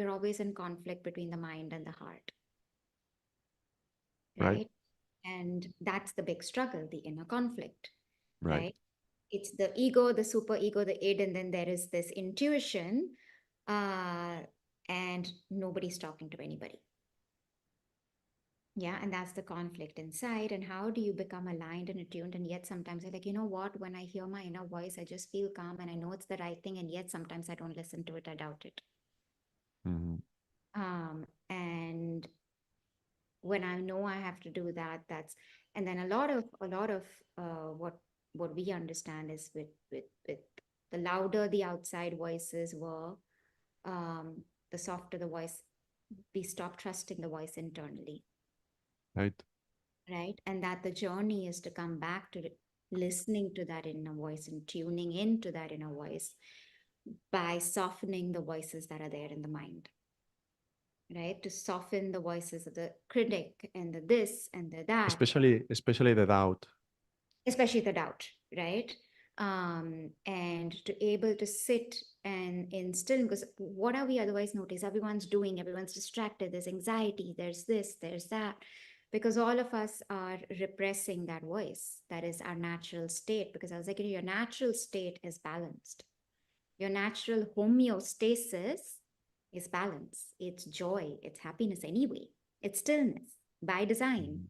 always in conflict between the mind and the heart, Right? right? And that's the big struggle, the inner conflict, Right. right? It's the ego, the super ego, the id, and then there is this intuition, uh, and nobody's talking to anybody. Yeah, and that's the conflict inside. And how do you become aligned and attuned? And yet sometimes I'm like, you know what? When I hear my inner voice, I just feel calm and I know it's the right thing. And yet sometimes I don't listen to it. I doubt it. Mhm. And when I know I have to do that, that's And then a lot of what we understand is with the louder the outside voices were, um, the softer the voice. We stop trusting the voice internally, Right. right? And that the journey is to come back to listening to that inner voice and tuning into that inner voice by softening the voices that are there in the mind, right? To soften the voices of the critic and the this and the that, Especially the doubt. especially the doubt, right? And to able to sit and in still, because what are we otherwise notice? Everyone's doing, everyone's distracted, there's anxiety, there's this, there's that, because all of us are repressing that voice. That is our natural state. Because I was like, your natural state is balanced. Your natural homeostasis is balance. It's joy, it's happiness anyway, it's stillness by design.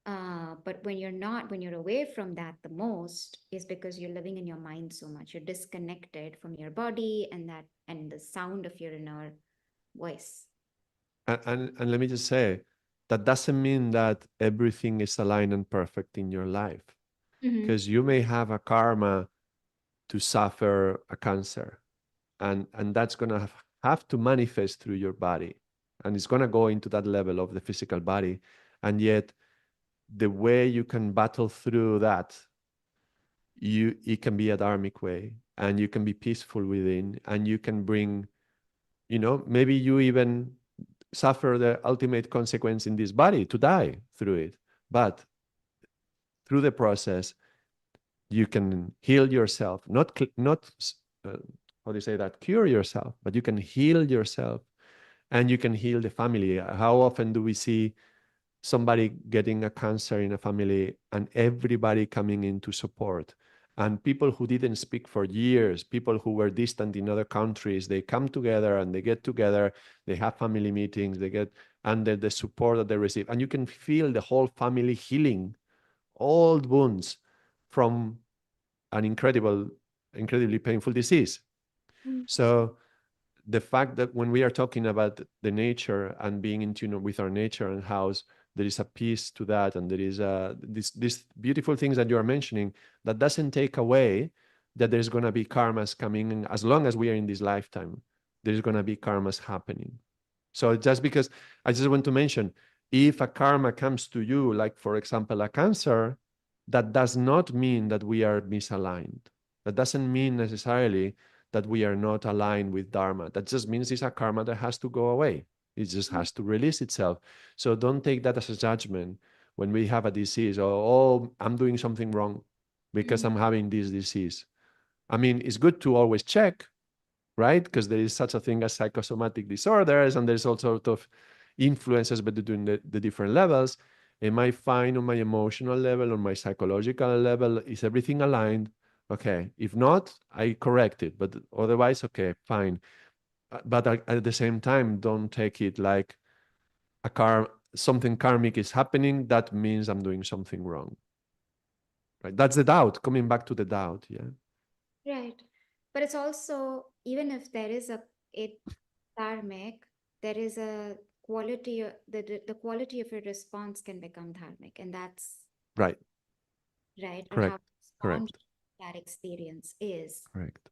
Mhm. But when you're not, when you're away from that the most, is because you're living in your mind so much. You're disconnected from your body and that and the sound of your inner voice. And let me just say, that doesn't mean that everything is aligned and perfect in your life, Mm-hmm. because you may have a karma to suffer a cancer, and that's going to have to manifest through your body, and it's going to go into that level of the physical body. And yet the way you can battle through that, it can be a dharmic way, and you can be peaceful within, and you can bring, maybe you even suffer the ultimate consequence in this body to die through it. But through the process, you can heal yourself, not uh, how do you say that, cure yourself, but you can heal yourself, and you can heal the family. How often do we see somebody getting a cancer in a family and everybody coming in to support? And people who didn't speak for years, people who were distant in other countries, they come together and they get together, they have family meetings, they get under the support that they receive. And you can feel the whole family healing old wounds from an incredibly painful disease. So the fact that when we are talking about the nature and being in tune with our nature and how there is a peace to that, and there is these beautiful things that you are mentioning, that doesn't take away that there's going to be karmas coming in. As long as we are in this lifetime, there's going to be karmas happening. So just because, I just want to mention, if a karma comes to you, like for example a cancer, that does not mean that we are misaligned. That doesn't mean necessarily that we are not aligned with Dharma. That just means it's a karma that has to go away. It just has to release itself. So don't take that as a judgment when we have a disease, or, oh, I'm doing something wrong because Mm-hmm. I'm having this disease. I mean, it's good to always check, right? Because there is such a thing as psychosomatic disorders, and there's all sort of influences between the different levels. Am I fine on my emotional level, on my psychological level? Is everything aligned? Okay. If not, I correct it. But otherwise, okay, fine. But at the same time, don't take it like something karmic is happening. That means I'm doing something wrong. Right? That's the doubt. Coming back to the doubt. Yeah. Right. But it's also, even if there is a dharmic, there is a quality, the quality of your response can become dharmic. And that's Right. right. Or how Correct. you respond to Correct. that experience is Correct.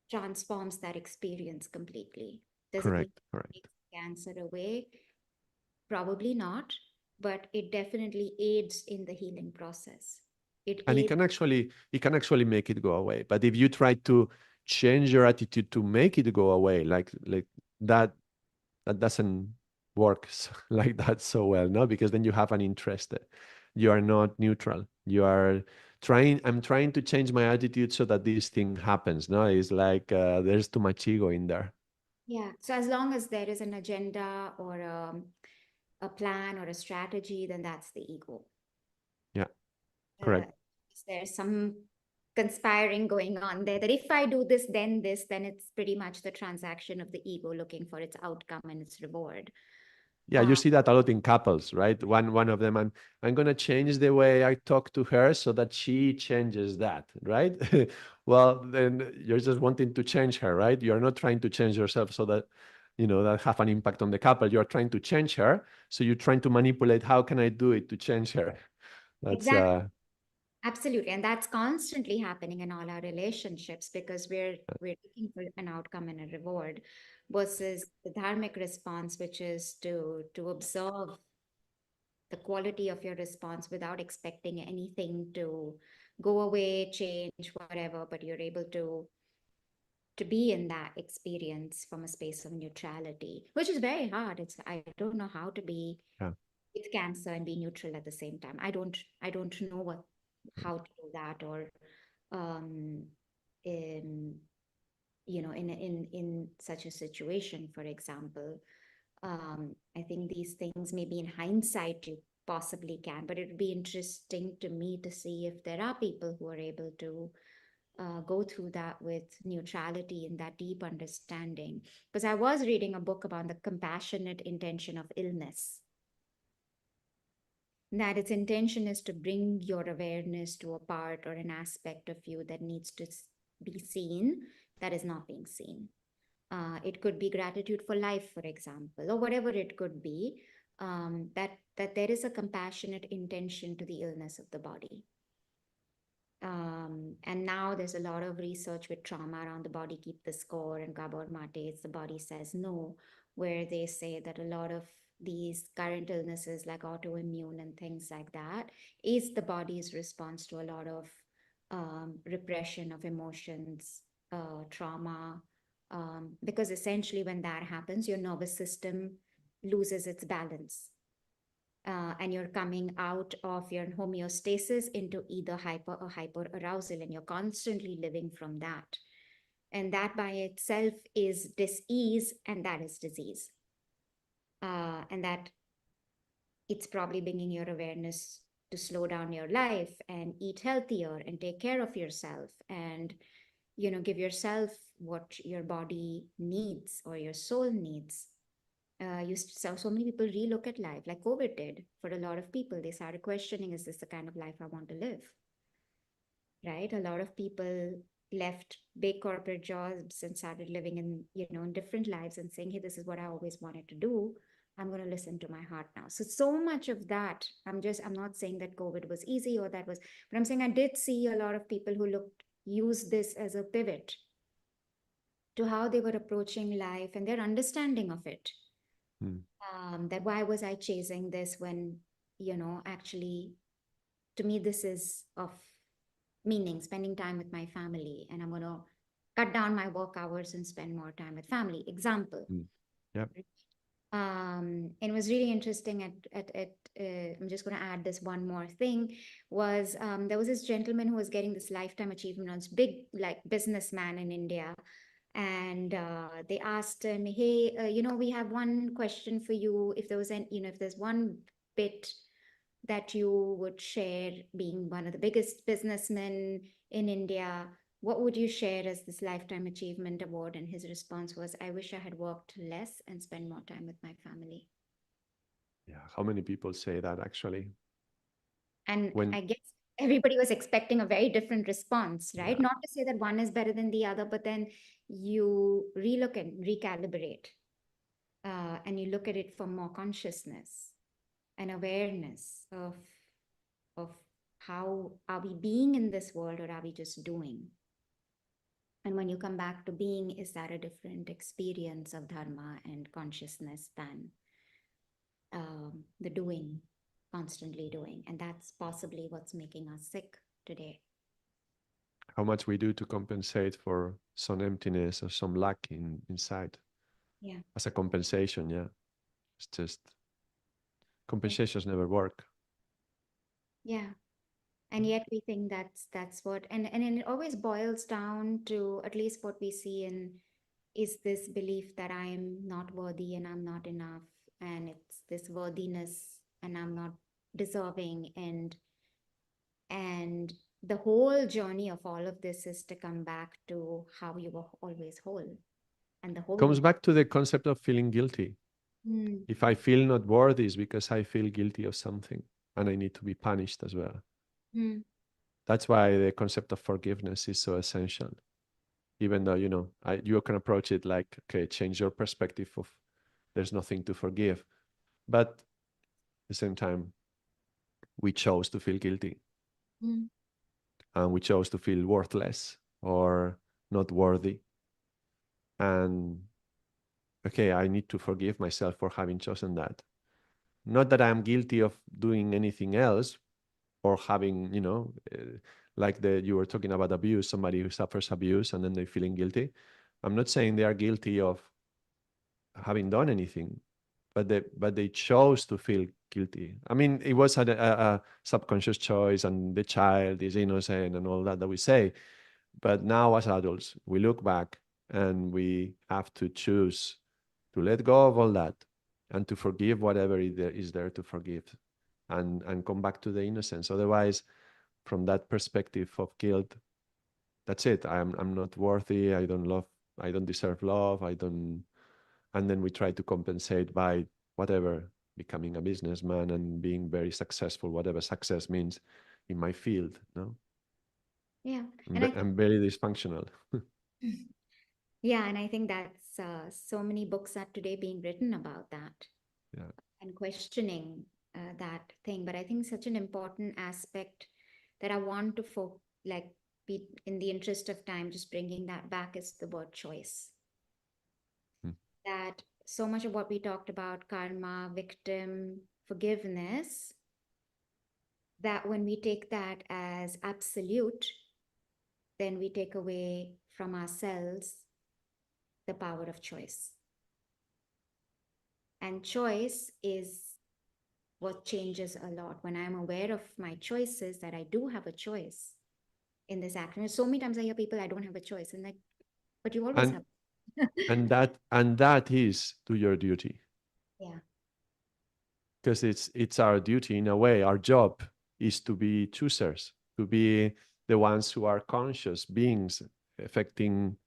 transforms that experience completely. Does it mean Correct. it Correct. takes cancer away? Probably not, but it definitely aids in the healing process. It And aids. it can actually make it go away. But if you try to change your attitude to make it go away, like that, that doesn't work like that so well, no? Because then you have an interest. You are not neutral. You are trying. I'm trying to change my attitude so that this thing happens. No, it's like there's too much ego in there. Yeah. So as long as there is an agenda or a plan or a strategy, then that's the ego. Yeah, Uh, correct. there's some conspiring going on there that if I do this, then it's pretty much the transaction of the ego looking for its outcome and its reward. Yeah, you Uh, see that a lot in couples, right? One of them, I'm gonna change the way I talk to her so that she changes that, right? Well, then you're just wanting to change her, right? You're not trying to change yourself so that that have an impact on the couple. You're trying to change her, so you're trying to manipulate. How can I do it to change her? That's Exactly. Absolutely. And that's constantly happening in all our relationships because we're looking for an outcome and a reward versus the dharmic response, which is to observe the quality of your response without expecting anything to go away, change, whatever, but you're able to be in that experience from a space of neutrality, which is very hard. It's I don't know how to be yeah. with cancer and be neutral at the same time. I don't know what how to do that or um in in such a situation, for example. I think these things maybe in hindsight you possibly can, but it would be interesting to me to see if there are people who are able to go through that with neutrality and that deep understanding. Because I was reading a book about the compassionate intention of illness, that its intention is to bring your awareness to a part or an aspect of you that needs to be seen, that is not being seen. It could be gratitude for life, for example, or whatever it could be. That there is a compassionate intention to the illness of the body. And now there's a lot of research with trauma around the body keep the score and Gabor Mate's The Body Says No, where they say that a lot of these current illnesses like autoimmune and things like that is the body's response to a lot of repression of emotions, trauma, because essentially when that happens, your nervous system loses its balance, and you're coming out of your homeostasis into either hyper or hyper arousal, and you're constantly living from that. And that by itself is dis-ease, and that is disease. And that it's probably bringing your awareness to slow down your life and eat healthier and take care of yourself and give yourself what your body needs or your soul needs. So many people relook at life like COVID did for a lot of people. They started questioning, is this the kind of life I want to live? Right? A lot of people left big corporate jobs and started living in different lives and saying, hey, this is what I always wanted to do. I'm going to listen to my heart now. So much of that, I'm not saying that COVID was easy or that was, but I'm saying I did see a lot of people who use this as a pivot to how they were approaching life and their understanding of it. Mm. That why was I chasing this when, actually, to me, this is of meaning, spending time with my family, and I'm going to cut down my work hours and spend more time with family. Example. Mm. Yep. And it was really interesting I'm just going to add this one more thing was there was this gentleman who was getting this lifetime achievement on this big like businessman in India, and they asked him, hey, we have one question for you. If there was if there's one bit that you would share being one of the biggest businessmen in India, what would you share as this lifetime achievement award? And his response was, I wish I had worked less and spent more time with my family. Yeah. How many people say that actually? And When, I guess everybody was expecting a very different response, right? yeah. Not to say that one is better than the other, but then you relook and recalibrate, and you look at it from more consciousness and awareness of how are we being in this world or are we just doing? And when you come back to being, is that a different experience of dharma and consciousness than the doing, constantly doing? And that's possibly what's making us sick today. How much we do to compensate for some emptiness or some lack inside Yeah. as a compensation. Yeah. It's just Yeah. compensations never work. Yeah. And yet we think that's what, and it always boils down to at least what we see in is this belief that I am not worthy and I'm not enough, and it's this worthiness and I'm not deserving, and the whole journey of all of this is to come back to how you were always whole, and the Comes wholeness. back to the concept of feeling guilty. Mm, If I feel not worthy, it's because I feel guilty of something and I need to be punished as well. mm, That's why the concept of forgiveness is so essential. Even though, you can approach it like, okay, change your perspective of there's nothing to forgive. But at the same time, we chose to feel guilty, Mm. and we chose to feel worthless or not worthy. And okay, I need to forgive myself for having chosen that. Not that I'm guilty of doing anything else or having, like you were talking about abuse, somebody who suffers abuse and then they're feeling guilty. I'm not saying they are guilty of having done anything, but they chose to feel guilty. I mean, it was a subconscious choice, and the child is innocent and all that we say. But now, as adults, we look back and we have to choose to let go of all that and to forgive whatever is there to forgive, and come back to the innocence. Otherwise, from that perspective of guilt, that's it. I'm not worthy. I don't love. I don't deserve love. I don't. And then we try to compensate by whatever, becoming a businessman and being very successful, whatever success means in my field. No, Yeah. I'm, And I I'm very dysfunctional. think, yeah, and I think that's so many books are today being written about that Yeah. and questioning that thing. But I think such an important aspect that I want to like be in the interest of time, just bringing that back is the word choice. Mm. That so much of what we talked about, karma, victim, forgiveness, that when we take that as absolute, then we take away from ourselves the power of choice. And choice is what changes a lot. When I'm aware of my choices, that I do have a choice in this action. So many times I hear people, I don't have a choice. And like, but you always and have. and that is to your duty, Yeah. because it's our duty in a way. Our job is to be choosers, to be the ones who are conscious beings, affecting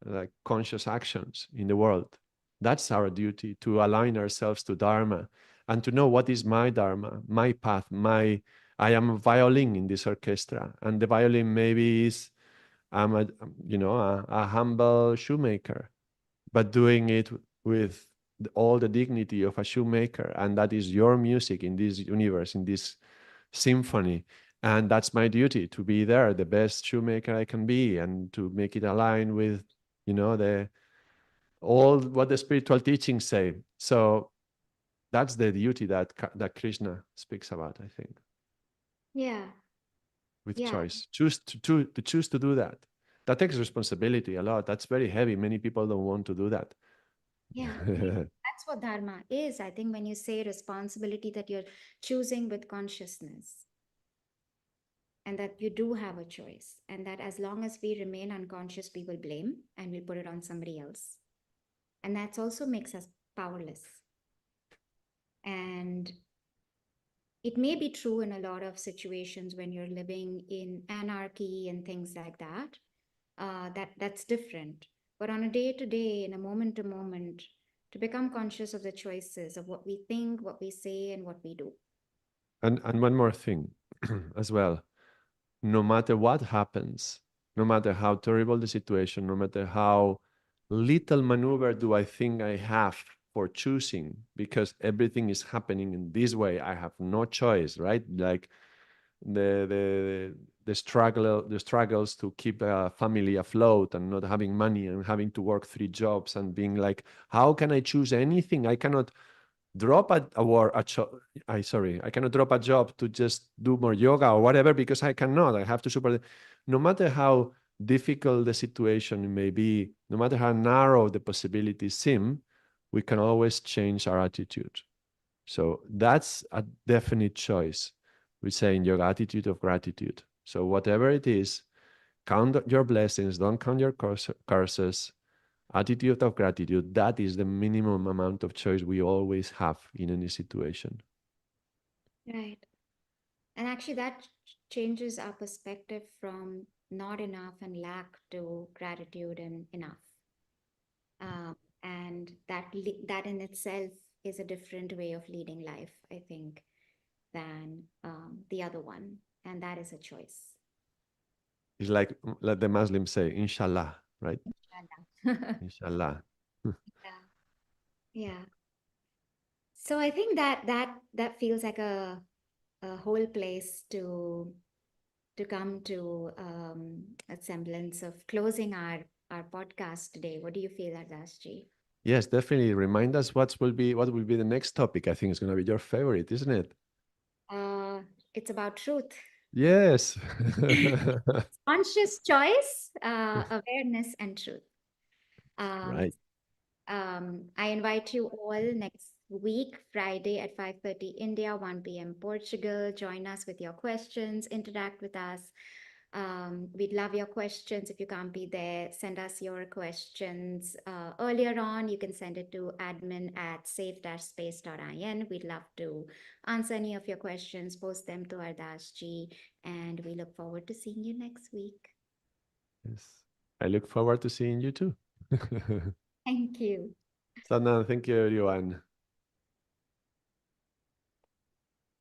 like conscious actions in the world. That's our duty, to align ourselves to Dharma and to know what is my Dharma, my path, my. I am a violin in this orchestra, and the violin maybe is I'm a humble shoemaker, but doing it with all the dignity of a shoemaker, and that is your music in this universe, in this symphony. And that's my duty, to be there, the best shoemaker I can be, and to make it align with the all what the spiritual teachings say. So that's the duty that Krishna speaks about, I think, Yeah. with Yeah. choice. Choose to do that. That takes responsibility a lot. That's very heavy. Many people don't want to do that. Yeah. That's what Dharma is. I think when you say responsibility, that you're choosing with consciousness and that you do have a choice, and that as long as we remain unconscious, we will blame and we'll put it on somebody else. And that also makes us powerless. And it may be true in a lot of situations when you're living in anarchy and things like that. That's different. But on a day to day, in a moment to moment, to become conscious of the choices of what we think, what we say, and what we do. And one more thing as well. No matter what happens, no matter how terrible the situation, no matter how little maneuver do I think I have for choosing, because everything is happening in this way, I have no choice, right? Like the struggles to keep a family afloat and not having money and having to work 3 jobs and being like, how can I choose anything? I cannot drop a war a cho- I sorry, I cannot drop a job to just do more yoga or whatever, because I cannot. I have to support. No matter how difficult the situation may be, no matter how narrow the possibilities seem, we can always change our attitude. So that's a definite choice. We say in yoga, attitude of gratitude. So whatever it is, count your blessings, don't count your curses. Attitude of gratitude, that is the minimum amount of choice we always have in any situation. Right. And actually, that changes our perspective from not enough and lack to gratitude and enough. Um, and that in itself is a different way of leading life, I think, than the other one. And that is a choice. It's like the Muslims say, inshallah, right? Yeah. Inshallah. Yeah. Yeah. So I think that feels like a a whole place to come to a semblance of closing our podcast today. What do you feel, Ardasji? Yes, definitely. Remind us what will be the next topic. I think it's going to be your favorite, isn't it? Uh, it's about truth. Yes. Conscious choice, awareness, and truth. Um, Right. I invite you all next week, Friday at 5:30 India, 1 p.m. Portugal. Join us with your questions, interact with us. We'd love your questions. If you can't be there, send us your questions earlier on. You can send it to admin@safe-space.in. We'd love to answer any of your questions, post them to Ardaas ji, and we look forward to seeing you next week. Yes. I look forward to seeing you too. Thank you. So, no, thank you, everyone.